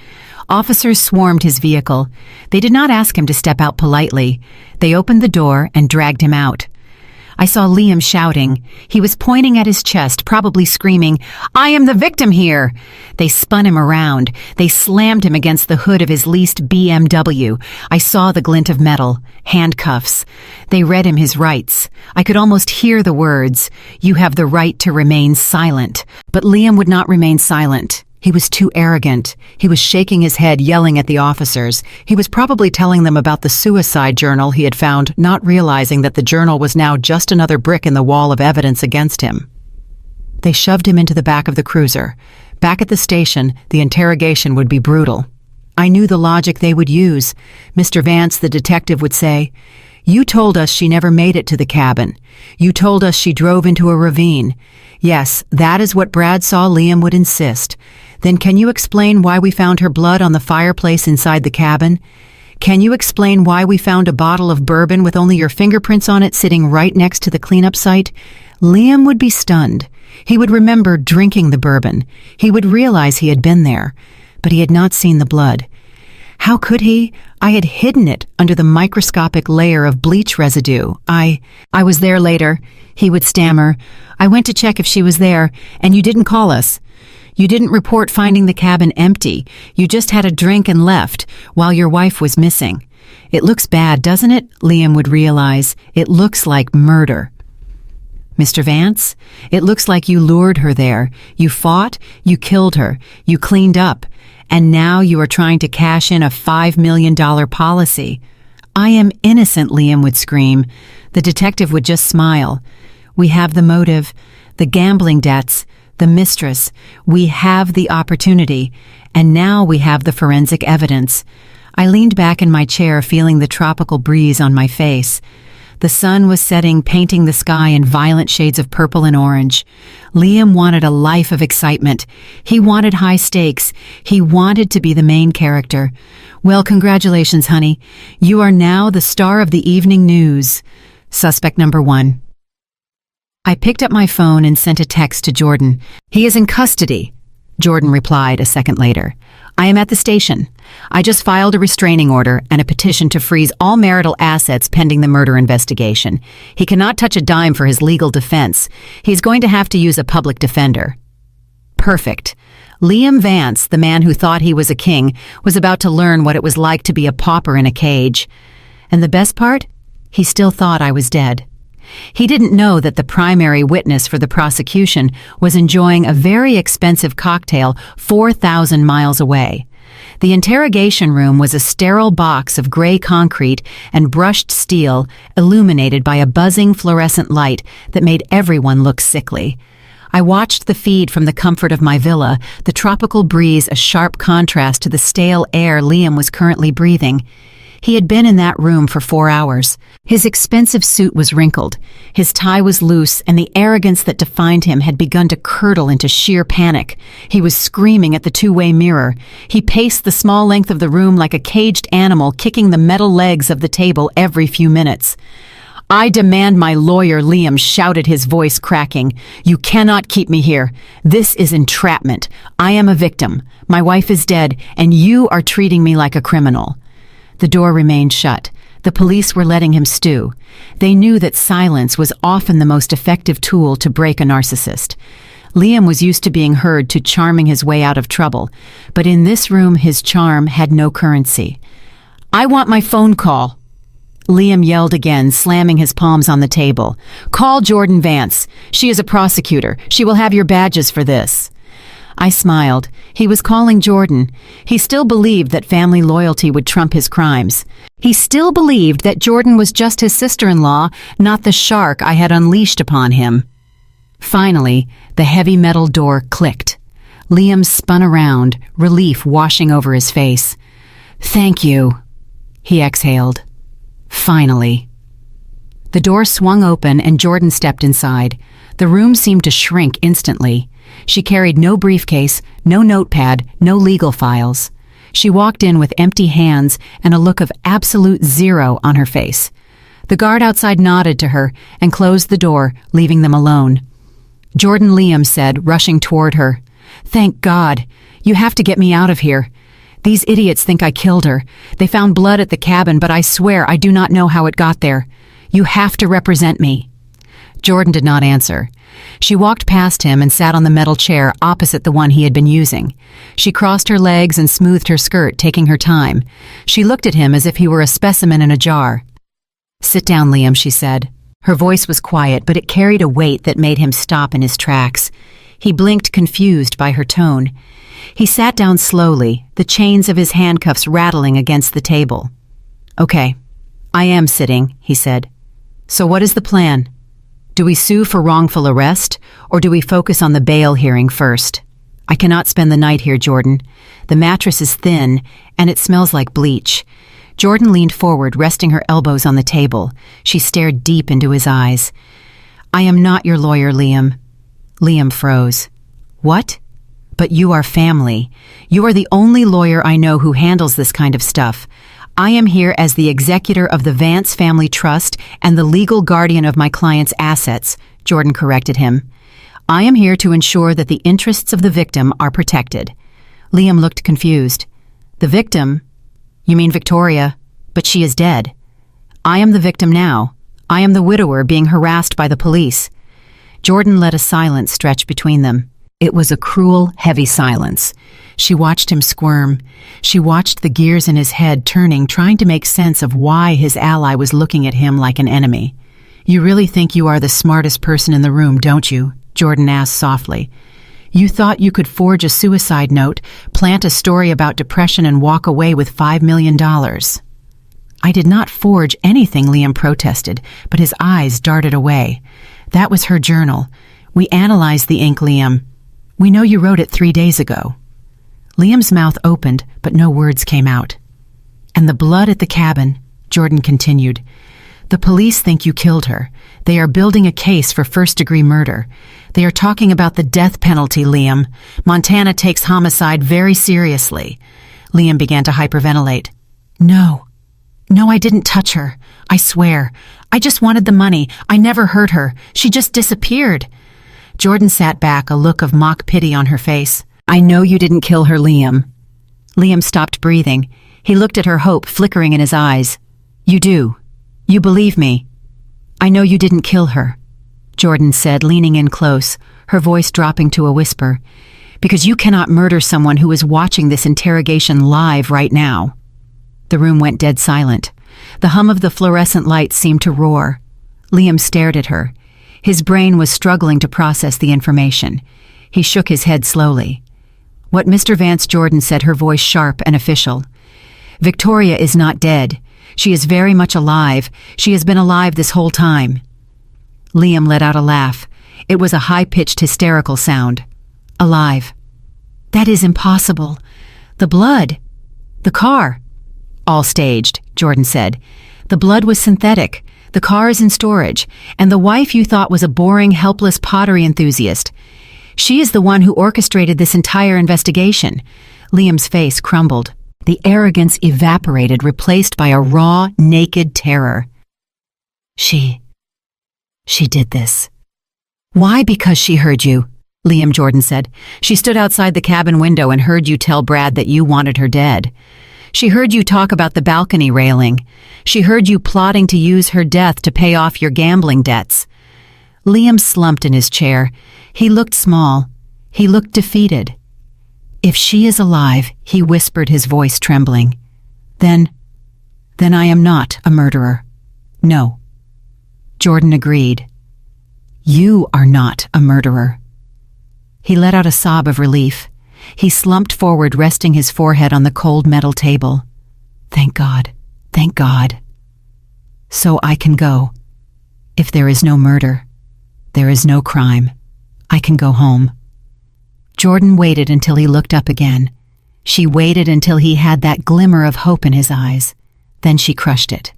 Officers swarmed his vehicle. They did not ask him to step out politely. They opened the door and dragged him out. I saw Liam shouting. He was pointing at his chest, probably screaming, "I am the victim here!" They spun him around. They slammed him against the hood of his leased BMW. I saw the glint of metal. Handcuffs. They read him his rights. I could almost hear the words, "You have the right to remain silent." But Liam would not remain silent. He was too arrogant. He was shaking his head, yelling at the officers. He was probably telling them about the suicide journal he had found, not realizing that the journal was now just another brick in the wall of evidence against him. They shoved him into the back of the cruiser. Back at the station, the interrogation would be brutal. I knew the logic they would use. Mr. Vance, the detective, would say, "You told us she never made it to the cabin. You told us she drove into a ravine." Yes, that is what Brad saw. Liam would insist. Then can you explain why we found her blood on the fireplace inside the cabin? Can you explain why we found a bottle of bourbon with only your fingerprints on it sitting right next to the cleanup site? Liam would be stunned. He would remember drinking the bourbon. He would realize he had been there, but he had not seen the blood. How could he? I had hidden it under the microscopic layer of bleach residue. I was there later, he would stammer. "I went to check if she was there, and you didn't call us. You didn't report finding the cabin empty. You just had a drink and left while your wife was missing. It looks bad, doesn't it?" Liam would realize. "It looks like murder." "Mr. Vance, it looks like you lured her there. You fought, you killed her, you cleaned up, and now you are trying to cash in a $5 million policy." "I am innocent," Liam would scream. The detective would just smile. "We have the motive, the gambling debts, the mistress. We have the opportunity, and now we have the forensic evidence. I leaned back in my chair, feeling the tropical breeze on my face. The sun was setting, painting the sky in violent shades of purple and orange. Liam wanted a life of excitement. He wanted high stakes. He wanted to be the main character. Well, congratulations, honey. You are now the star of the evening news. Suspect number 1. I picked up my phone and sent a text to Jordan. He is in custody. Jordan replied a second later. I am at the station. I just filed a restraining order and a petition to freeze all marital assets pending the murder investigation. He cannot touch a dime for his legal defense. He's going to have to use a public defender. Perfect. Liam Vance, the man who thought he was a king, was about to learn what it was like to be a pauper in a cage. And the best part? He still thought I was dead. He didn't know that the primary witness for the prosecution was enjoying a very expensive cocktail 4,000 miles away. The interrogation room was a sterile box of gray concrete and brushed steel, illuminated by a buzzing fluorescent light that made everyone look sickly. I watched the feed from the comfort of my villa, the tropical breeze a sharp contrast to the stale air Liam was currently breathing. He had been in that room for 4 hours. His expensive suit was wrinkled, his tie was loose, and the arrogance that defined him had begun to curdle into sheer panic. He was screaming at the two-way mirror. He paced the small length of the room like a caged animal, kicking the metal legs of the table every few minutes. I demand my lawyer, Liam shouted, his voice cracking. You cannot keep me here. This is entrapment. I am a victim. My wife is dead, and you are treating me like a criminal. The door remained shut. The police were letting him stew. They knew that silence was often the most effective tool to break a narcissist. Liam was used to being heard, to charming his way out of trouble, but in this room his charm had no currency. I want my phone call. Liam yelled again, slamming his palms on the table. Call Jordan Vance. She is a prosecutor. She will have your badges for this. I smiled. He was calling Jordan. He still believed that family loyalty would trump his crimes. He still believed that Jordan was just his sister-in-law, not the shark I had unleashed upon him. Finally, the heavy metal door clicked. Liam spun around, relief washing over his face. Thank you, he exhaled. Finally. The door swung open and Jordan stepped inside. The room seemed to shrink instantly. She carried no briefcase, no notepad, no legal files. She walked in with empty hands and a look of absolute zero on her face. The guard outside nodded to her and closed the door, leaving them alone. Jordan, Liam said, rushing toward her. Thank God. You have to get me out of here. These idiots think I killed her. They found blood at the cabin, but I swear I do not know how it got there. You have to represent me. Jordan did not answer. She walked past him and sat on the metal chair opposite the one he had been using. She crossed her legs and smoothed her skirt, taking her time. She looked at him as if he were a specimen in a jar. Sit down, Liam, she said. Her voice was quiet, but it carried a weight that made him stop in his tracks. He blinked, confused by her tone. He sat down slowly, the chains of his handcuffs rattling against the table. Okay, I am sitting, he said. So what is the plan? Do we sue for wrongful arrest, or do we focus on the bail hearing first? I cannot spend the night here, Jordan. The mattress is thin, and it smells like bleach. Jordan leaned forward, resting her elbows on the table. She stared deep into his eyes. I am not your lawyer, Liam. Liam froze. What? But you are family. You are the only lawyer I know who handles this kind of stuff. I am here as the executor of the Vance Family Trust and the legal guardian of my client's assets, Jordan corrected him. I am here to ensure that the interests of the victim are protected. Liam looked confused. The victim? You mean Victoria? But she is dead. I am the victim now. I am the widower being harassed by the police. Jordan let a silence stretch between them. It was a cruel, heavy silence. She watched him squirm. She watched the gears in his head turning, trying to make sense of why his ally was looking at him like an enemy. You really think you are the smartest person in the room, don't you? Jordan asked softly. You thought you could forge a suicide note, plant a story about depression, and walk away with $5 million. I did not forge anything, Liam protested, but his eyes darted away. That was her journal. We analyzed the ink, Liam. We know you wrote it 3 days ago. Liam's mouth opened, but no words came out. And the blood at the cabin, Jordan continued. The police think you killed her. They are building a case for first-degree murder. They are talking about the death penalty, Liam. Montana takes homicide very seriously. Liam began to hyperventilate. No, I didn't touch her. I swear. I just wanted the money. I never hurt her. She just disappeared. Jordan sat back, a look of mock pity on her face. I know you didn't kill her, Liam. Liam stopped breathing. He looked at her, hope flickering in his eyes. You do. You believe me. I know you didn't kill her, Jordan said, leaning in close, her voice dropping to a whisper. Because you cannot murder someone who is watching this interrogation live right now. The room went dead silent. The hum of the fluorescent lights seemed to roar. Liam stared at her. His brain was struggling to process the information. He shook his head slowly. What Mr. Vance Jordan said, her voice sharp and official. Victoria is not dead. She is very much alive. She has been alive this whole time. Liam let out a laugh. It was a high-pitched, hysterical sound. Alive. That is impossible. The blood. The car. All staged, Jordan said. The blood was synthetic. The car is in storage. And the wife you thought was a boring, helpless pottery enthusiast. She is the one who orchestrated this entire investigation. Liam's face crumbled. The arrogance evaporated, replaced by a raw, naked terror. She did this. Why? Because she heard you, Liam Jordan said. She stood outside the cabin window and heard you tell Brad that you wanted her dead. She heard you talk about the balcony railing. She heard you plotting to use her death to pay off your gambling debts. Liam slumped in his chair. He looked small. He looked defeated. If she is alive, he whispered, his voice trembling. Then I am not a murderer. No. Jordan agreed. You are not a murderer. He let out a sob of relief. He slumped forward, resting his forehead on the cold metal table. Thank God. Thank God. So I can go. If there is no murder, there is no crime. I can go home. Jordan waited until he looked up again. She waited until he had that glimmer of hope in his eyes. Then she crushed it.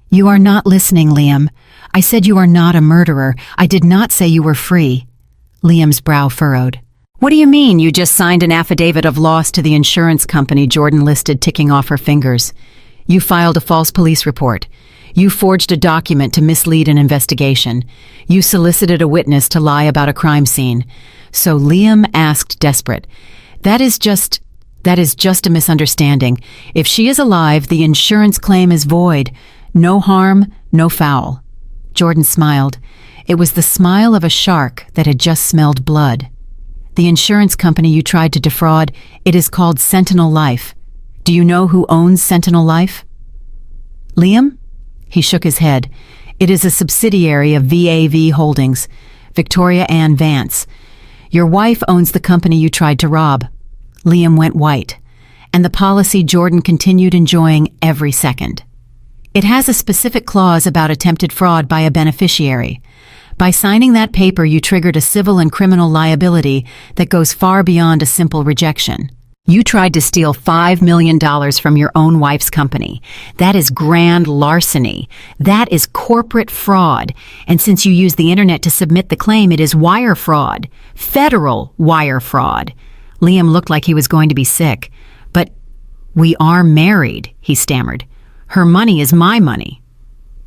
You are not listening, Liam. I said you are not a murderer. I did not say you were free. Liam's brow furrowed. What do you mean you just signed an affidavit of loss to the insurance company? Jordan listed, ticking off her fingers. You filed a false police report. You forged a document to mislead an investigation. You solicited a witness to lie about a crime scene. So Liam asked, desperate, That is just a misunderstanding. If she is alive, the insurance claim is void. No harm, no foul. Jordan smiled. It was the smile of a shark that had just smelled blood. The insurance company you tried to defraud, it is called Sentinel Life. Do you know who owns Sentinel Life? Liam? He shook his head. It is a subsidiary of VAV Holdings, Victoria Ann Vance. Your wife owns the company you tried to rob. Liam went white, and the policy Jordan continued enjoying every second. It has a specific clause about attempted fraud by a beneficiary. By signing that paper, you triggered a civil and criminal liability that goes far beyond a simple rejection. You tried to steal $5 million from your own wife's company. That is grand larceny. That is corporate fraud. And since you used the internet to submit the claim, it is wire fraud. Federal wire fraud. Liam looked like he was going to be sick. But we are married, he stammered. Her money is my money.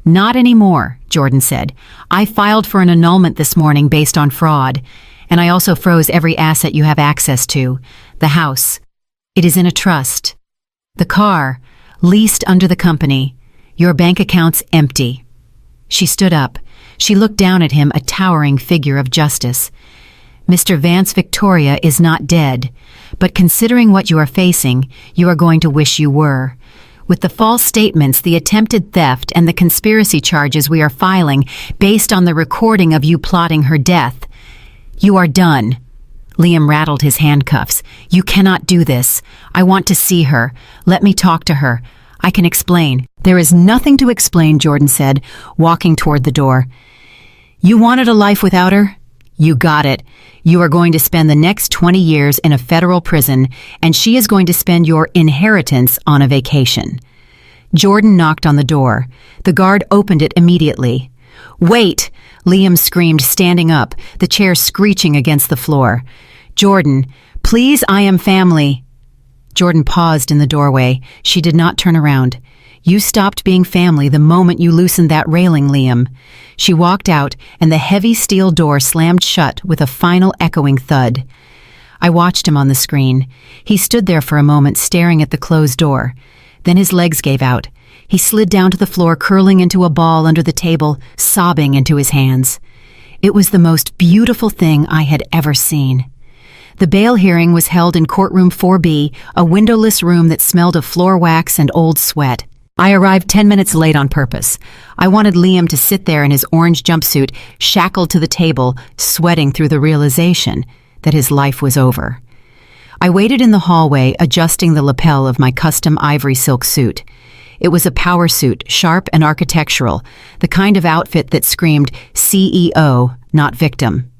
Not anymore, Jordan said. I filed for an annulment this morning based on fraud. And I also froze every asset you have access to. The house. It is in a trust. The car, leased under the company. Your bank account's empty. She stood up. She looked down at him, a towering figure of justice. Mr. Vance Victoria is not dead, but considering what you are facing, you are going to wish you were. With the false statements, the attempted theft, and the conspiracy charges we are filing based on the recording of you plotting her death, you are done. Liam rattled his handcuffs. You cannot do this. I want to see her. Let me talk to her. I can explain. There is nothing to explain, Jordan said, walking toward the door. You wanted a life without her? You got it. You are going to spend the next 20 years in a federal prison, and she is going to spend your inheritance on a vacation." Jordan knocked on the door. The guard opened it immediately. "Wait!" Liam screamed, standing up, the chair screeching against the floor. "Jordan, please, I am family." Jordan paused in the doorway. She did not turn around. "You stopped being family the moment you loosened that railing, Liam." She walked out, and the heavy steel door slammed shut with a final echoing thud. I watched him on the screen. He stood there for a moment, staring at the closed door. Then his legs gave out. He slid down to the floor, curling into a ball under the table, sobbing into his hands. It was the most beautiful thing I had ever seen. The bail hearing was held in courtroom 4B, a windowless room that smelled of floor wax and old sweat. I arrived 10 minutes late on purpose. I wanted Liam to sit there in his orange jumpsuit, shackled to the table, sweating through the realization that his life was over. I waited in the hallway, adjusting the lapel of my custom ivory silk suit. It was a power suit, sharp and architectural, the kind of outfit that screamed CEO, not victim.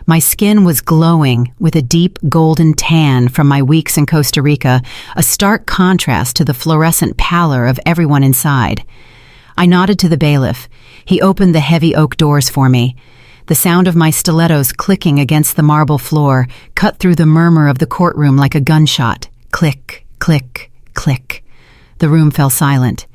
My skin was glowing with a deep golden tan from my weeks in Costa Rica, a stark contrast to the fluorescent pallor of everyone inside. I nodded to the bailiff. He opened the heavy oak doors for me. The sound of my stilettos clicking against the marble floor cut through the murmur of the courtroom like a gunshot. Click, click, click. The room fell silent.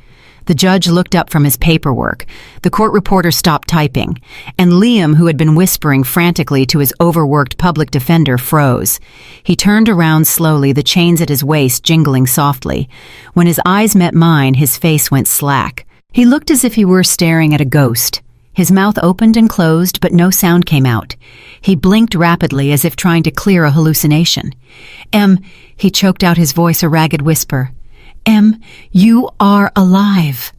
The judge looked up from his paperwork. The court reporter stopped typing. And Liam, who had been whispering frantically to his overworked public defender, froze. He turned around slowly, the chains at his waist jingling softly. When his eyes met mine, his face went slack. He looked as if he were staring at a ghost. His mouth opened and closed, but no sound came out. He blinked rapidly as if trying to clear a hallucination. He choked out, his voice a ragged whisper. You are alive."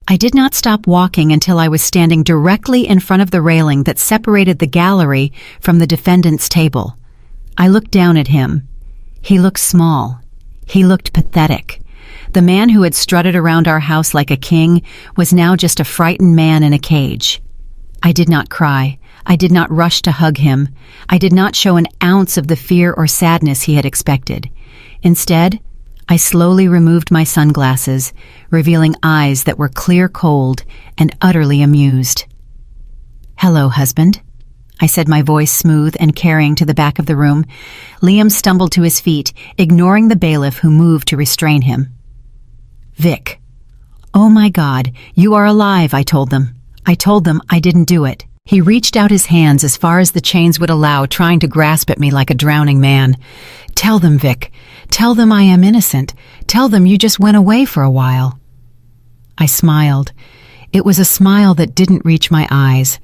I did not stop walking until I was standing directly in front of the railing that separated the gallery from the defendant's table. I looked down at him. He looked small. He looked pathetic. The man who had strutted around our house like a king was now just a frightened man in a cage. I did not cry. I did not rush to hug him. I did not show an ounce of the fear or sadness he had expected. Instead, I slowly removed my sunglasses, revealing eyes that were clear cold and utterly amused. "Hello, husband," I said, my voice smooth and carrying to the back of the room. Liam stumbled to his feet, ignoring the bailiff who moved to restrain him. "Vic." "Oh my God, you are alive," I told them. I told them I didn't do it. He reached out his hands as far as the chains would allow, trying to grasp at me like a drowning man. "Tell them, Vic. Tell them I am innocent. Tell them you just went away for a while." I smiled. It was a smile that didn't reach my eyes.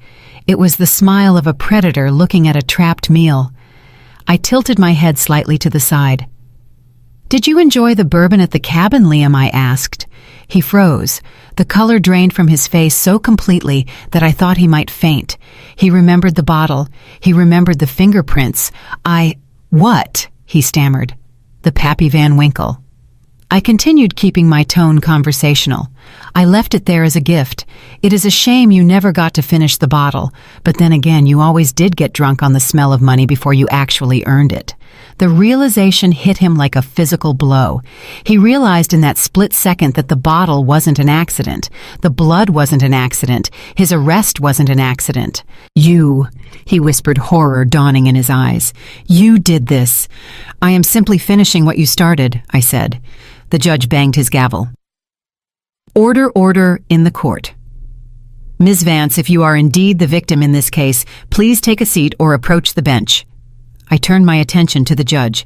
It was the smile of a predator looking at a trapped meal. I tilted my head slightly to the side. "Did you enjoy the bourbon at the cabin, Liam?" I asked. He froze. The color drained from his face so completely that I thought he might faint. He remembered the bottle. He remembered the fingerprints. What?" he stammered. "The Pappy Van Winkle." I continued, keeping my tone conversational. "I left it there as a gift. It is a shame you never got to finish the bottle, but then again, you always did get drunk on the smell of money before you actually earned it." The realization hit him like a physical blow. He realized in that split second that the bottle wasn't an accident. The blood wasn't an accident. His arrest wasn't an accident. "You," he whispered, horror dawning in his eyes. "You did this." "I am simply finishing what you started," I said. The judge banged his gavel. Order in the court. "Ms. Vance, if you are indeed the victim in this case, please take a seat or approach the bench." I turned my attention to the judge.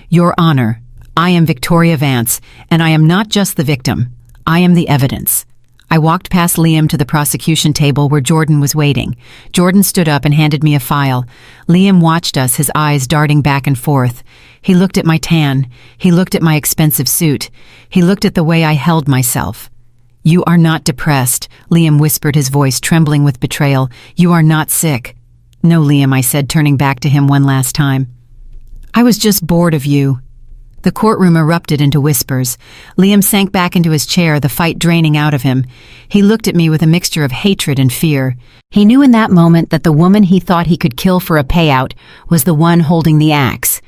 "Your Honor, I am Victoria Vance, and I am not just the victim. I am the evidence." I walked past Liam to the prosecution table where Jordan was waiting. Jordan stood up and handed me a file. Liam watched us, his eyes darting back and forth. He looked at my tan. He looked at my expensive suit. He looked at the way I held myself. "You are not depressed," Liam whispered, his voice trembling with betrayal. "You are not sick." "No, Liam," I said, turning back to him one last time. "I was just bored of you." The courtroom erupted into whispers. Liam sank back into his chair, the fight draining out of him. He looked at me with a mixture of hatred and fear. He knew in that moment that the woman he thought he could kill for a payout was the one holding the axe.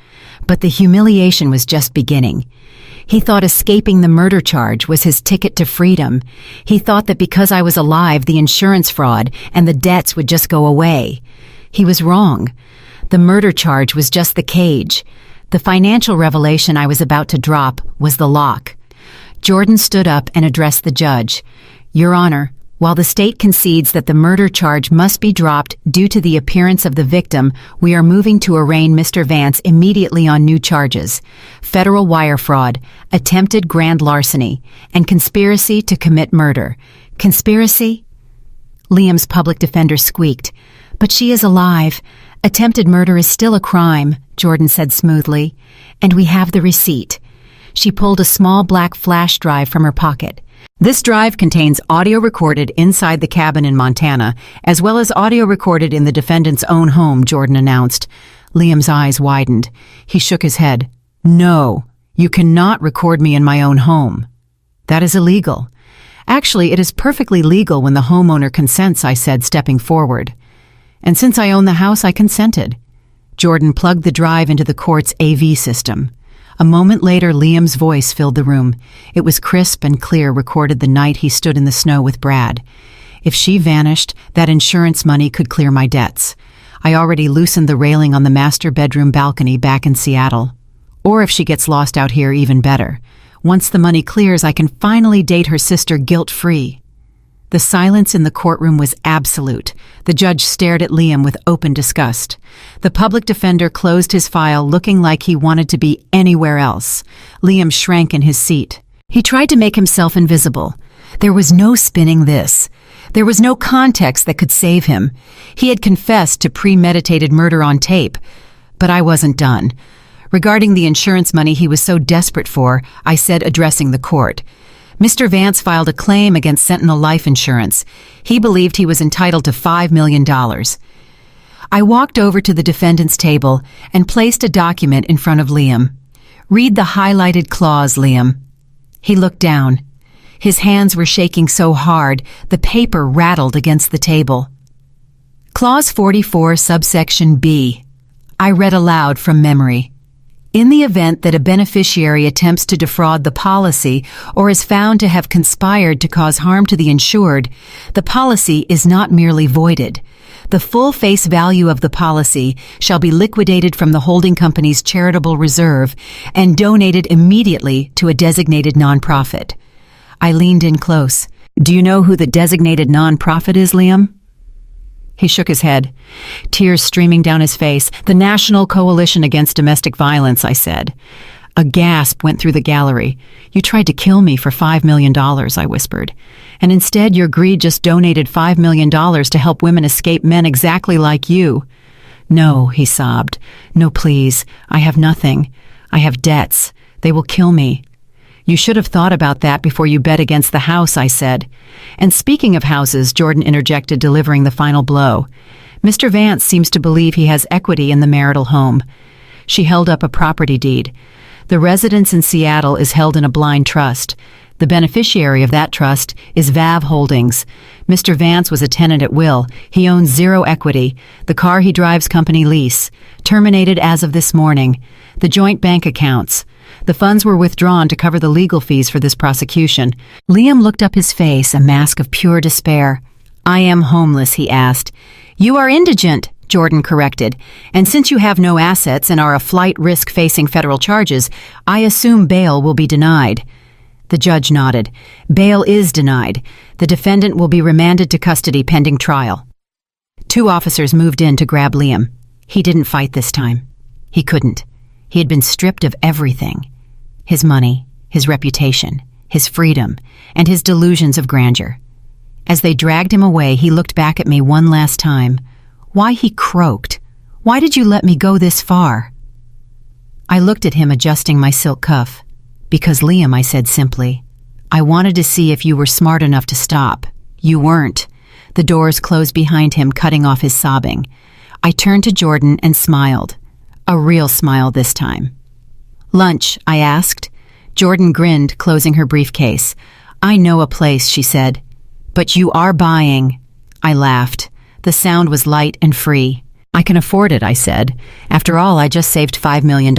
But the humiliation was just beginning. He thought escaping the murder charge was his ticket to freedom. He thought that because I was alive, the insurance fraud and the debts would just go away. He was wrong. The murder charge was just the cage. The financial revelation I was about to drop was the lock. Jordan stood up and addressed the judge. Your Honor, while the state concedes that the murder charge must be dropped due to the appearance of the victim, we are moving to arraign Mr. Vance immediately on new charges: federal wire fraud, attempted grand larceny, and conspiracy to commit murder. Conspiracy? Liam's public defender squeaked. But she is alive. Attempted murder is still a crime, Jordan said smoothly, and we have the receipt. She pulled a small black flash drive from her pocket. This drive contains audio recorded inside the cabin in Montana, as well as audio recorded in the defendant's own home, Jordan announced. Liam's eyes widened. He shook his head. No, you cannot record me in my own home. That is illegal. Actually, it is perfectly legal when the homeowner consents, I said, stepping forward. And since I own the house, I consented. Jordan plugged the drive into the court's AV system. A moment later, Liam's voice filled the room. It was crisp and clear, recorded the night he stood in the snow with Brad. If she vanished, that insurance money could clear my debts. I already loosened the railing on the master bedroom balcony back in Seattle. Or if she gets lost out here, even better. Once the money clears, I can finally date her sister guilt-free. The silence in the courtroom was absolute. The judge stared at Liam with open disgust. The public defender closed his file, looking like he wanted to be anywhere else. Liam shrank in his seat. He tried to make himself invisible. There was no spinning this. There was no context that could save him. He had confessed to premeditated murder on tape. But I wasn't done. Regarding the insurance money he was so desperate for, I said, addressing the court, Mr. Vance filed a claim against Sentinel Life Insurance. He believed he was entitled to $5 million. I walked over to the defendant's table and placed a document in front of Liam. Read the highlighted clause, Liam. He looked down. His hands were shaking so hard, the paper rattled against the table. Clause 44, subsection B. I read aloud from memory. In the event that a beneficiary attempts to defraud the policy or is found to have conspired to cause harm to the insured, the policy is not merely voided. The full face value of the policy shall be liquidated from the holding company's charitable reserve and donated immediately to a designated nonprofit. I leaned in close. Do you know who the designated nonprofit is, Liam? He shook his head, tears streaming down his face. The National Coalition Against Domestic Violence, I said. A gasp went through the gallery. You tried to kill me for $5 million, I whispered. And instead your greed just donated $5 million to help women escape men exactly like you. No, he sobbed. No, please. I have nothing. I have debts. They will kill me. You should have thought about that before you bet against the house, I said. And speaking of houses, Jordan interjected, delivering the final blow. Mr. Vance seems to believe he has equity in the marital home. She held up a property deed. The residence in Seattle is held in a blind trust. The beneficiary of that trust is VAV Holdings. Mr. Vance was a tenant at will. He owns zero equity. The car he drives company lease. Terminated as of this morning. The joint bank accounts. The funds were withdrawn to cover the legal fees for this prosecution. Liam looked up, his face a mask of pure despair. I am homeless, he asked. You are indigent, Jordan corrected. And since you have no assets and are a flight risk facing federal charges, I assume bail will be denied. The judge nodded. Bail is denied. The defendant will be remanded to custody pending trial. 2 officers moved in to grab Liam. He didn't fight this time. He couldn't. He had been stripped of everything. His money, his reputation, his freedom, and his delusions of grandeur. As they dragged him away, he looked back at me one last time. Why, he croaked. Why did you let me go this far? I looked at him, adjusting my silk cuff. Because, Liam, I said simply, I wanted to see if you were smart enough to stop. You weren't. The doors closed behind him, cutting off his sobbing. I turned to Jordan and smiled. A real smile this time. "Lunch?" I asked. Jordan grinned, closing her briefcase. "I know a place," she said. "But you are buying." I laughed. The sound was light and free. "I can afford it," I said. "After all, I just saved $5 million.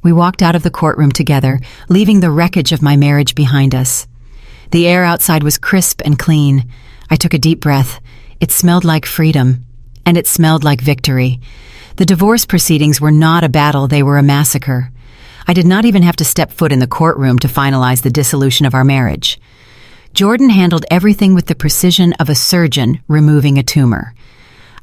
We walked out of the courtroom together, leaving the wreckage of my marriage behind us. The air outside was crisp and clean. I took a deep breath. It smelled like freedom, and it smelled like victory. The divorce proceedings were not a battle, they were a massacre. I did not even have to step foot in the courtroom to finalize the dissolution of our marriage. Jordan handled everything with the precision of a surgeon removing a tumor.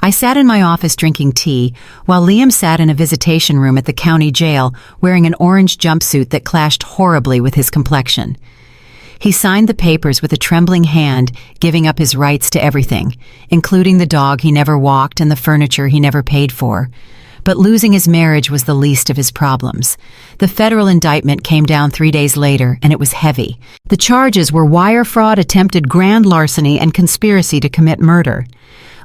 I sat in my office drinking tea, while Liam sat in a visitation room at the county jail wearing an orange jumpsuit that clashed horribly with his complexion. He signed the papers with a trembling hand, giving up his rights to everything, including the dog he never walked and the furniture he never paid for. But losing his marriage was the least of his problems. The federal indictment came down 3 days later, and it was heavy. The charges were wire fraud, attempted grand larceny, and conspiracy to commit murder.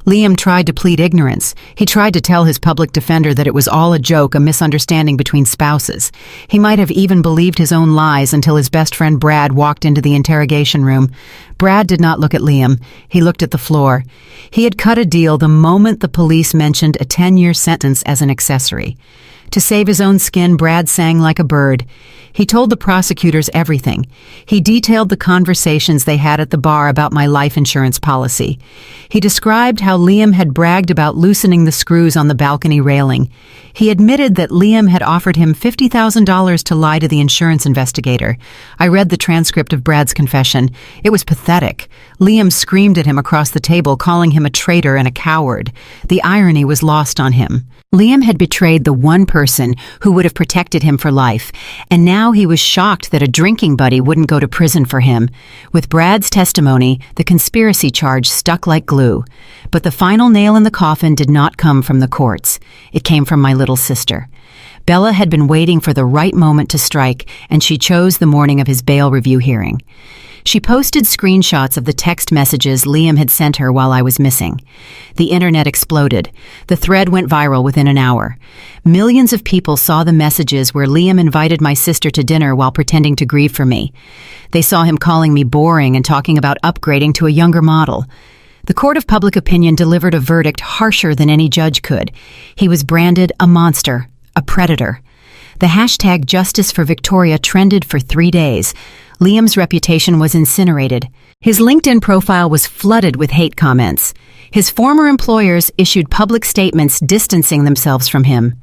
Liam tried to plead ignorance. He tried to tell his public defender that it was all a joke, a misunderstanding between spouses. He might have even believed his own lies until his best friend Brad walked into the interrogation room. Brad did not look at Liam. He looked at the floor. He had cut a deal the moment the police mentioned a 10-year sentence as an accessory. To save his own skin, Brad sang like a bird. He told the prosecutors everything. He detailed the conversations they had at the bar about my life insurance policy. He described how Liam had bragged about loosening the screws on the balcony railing. He admitted that Liam had offered him $50,000 to lie to the insurance investigator. I read the transcript of Brad's confession. It was pathetic. Liam screamed at him across the table, calling him a traitor and a coward. The irony was lost on him. Liam had betrayed the one person who would have protected him for life, and now he was shocked that a drinking buddy wouldn't go to prison for him. With Brad's testimony, the conspiracy charge stuck like glue. But the final nail in the coffin did not come from the courts. It came from my little sister. Bella had been waiting for the right moment to strike, and she chose the morning of his bail review hearing. She posted screenshots of the text messages Liam had sent her while I was missing. The internet exploded. The thread went viral within an hour. Millions of people saw the messages where Liam invited my sister to dinner while pretending to grieve for me. They saw him calling me boring and talking about upgrading to a younger model. The court of public opinion delivered a verdict harsher than any judge could. He was branded a monster, a predator. The hashtag Justice for Victoria trended for 3 days. Liam's reputation was incinerated. His LinkedIn profile was flooded with hate comments. His former employers issued public statements distancing themselves from him.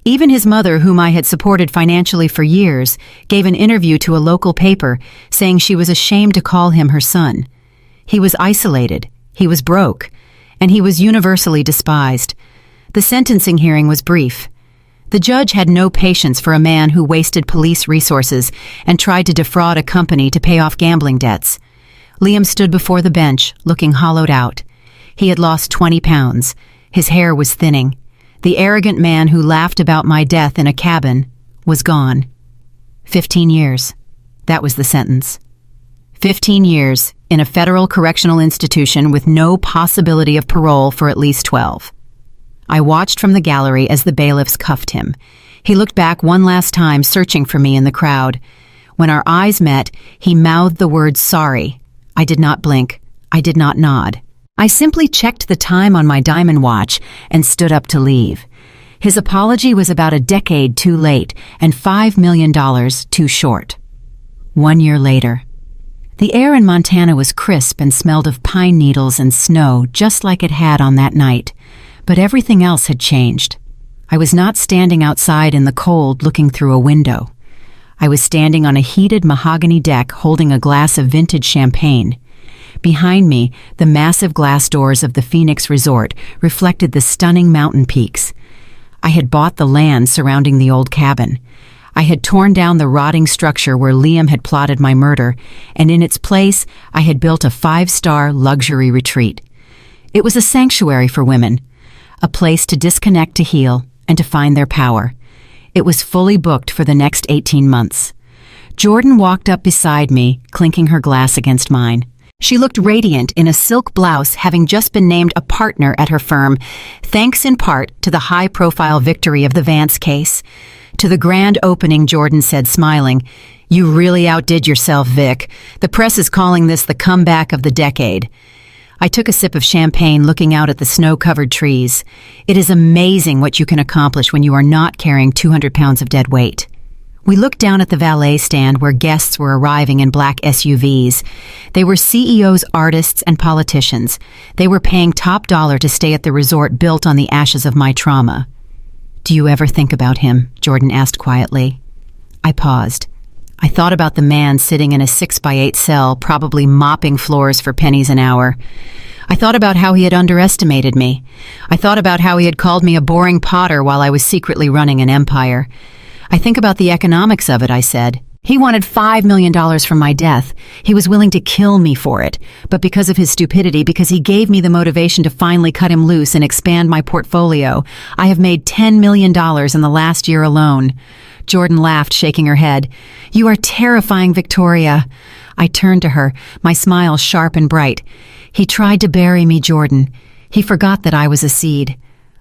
Even his mother, whom I had supported financially for years, gave an interview to a local paper saying she was ashamed to call him her son. He was isolated, he was broke, and he was universally despised. The sentencing hearing was brief. The judge had no patience for a man who wasted police resources and tried to defraud a company to pay off gambling debts. Liam stood before the bench, looking hollowed out. He had lost 20 pounds. His hair was thinning. The arrogant man who laughed about my death in a cabin was gone. 15 years. That was the sentence. 15 years in a federal correctional institution with no possibility of parole for at least 12. I watched from the gallery as the bailiffs cuffed him. He looked back one last time, searching for me in the crowd. When our eyes met, he mouthed the word sorry. I did not blink. I did not nod. I simply checked the time on my diamond watch and stood up to leave. His apology was about a decade too late and $5 million too short. 1 year later. The air in Montana was crisp and smelled of pine needles and snow, just like it had on that night. But everything else had changed. I was not standing outside in the cold looking through a window. I was standing on a heated mahogany deck holding a glass of vintage champagne. Behind me, the massive glass doors of the Phoenix Resort reflected the stunning mountain peaks. I had bought the land surrounding the old cabin. I had torn down the rotting structure where Liam had plotted my murder, and in its place, I had built a 5-star luxury retreat. It was a sanctuary for women. A place to disconnect, to heal, and to find their power. It was fully booked for the next 18 months. Jordan walked up beside me, clinking her glass against mine. She looked radiant in a silk blouse, having just been named a partner at her firm, thanks in part to the high-profile victory of the Vance case. To the grand opening, Jordan said, smiling, "You really outdid yourself, Vic. The press is calling this the comeback of the decade." I took a sip of champagne, looking out at the snow-covered trees. It is amazing what you can accomplish when you are not carrying 200 pounds of dead weight. We looked down at the valet stand where guests were arriving in black SUVs. They were CEOs, artists, and politicians. They were paying top dollar to stay at the resort built on the ashes of my trauma. "Do you ever think about him?" Jordan asked quietly. I paused. I thought about the man sitting in a 6x8 cell, probably mopping floors for pennies an hour. I thought about how he had underestimated me. I thought about how he had called me a boring potter while I was secretly running an empire. "I think about the economics of it," I said. "He wanted $5 million from my death. He was willing to kill me for it. But because of his stupidity, because he gave me the motivation to finally cut him loose and expand my portfolio, I have made $10 million in the last year alone." Jordan laughed, shaking her head. "You are terrifying, Victoria." I turned to her, my smile sharp and bright. "He tried to bury me, Jordan. He forgot that I was a seed."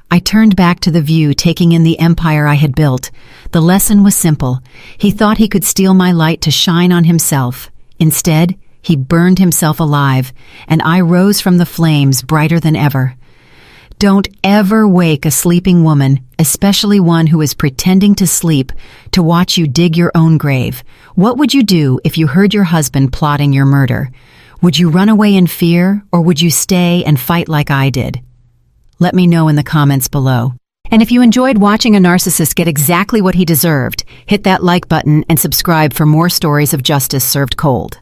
I turned back to the view, taking in the empire I had built. The lesson was simple. He thought he could steal my light to shine on himself. Instead, he burned himself alive, and I rose from the flames brighter than ever. Don't ever wake a sleeping woman, especially one who is pretending to sleep, to watch you dig your own grave. What would you do if you heard your husband plotting your murder? Would you run away in fear, or would you stay and fight like I did? Let me know in the comments below. And if you enjoyed watching a narcissist get exactly what he deserved, hit that like button and subscribe for more stories of justice served cold.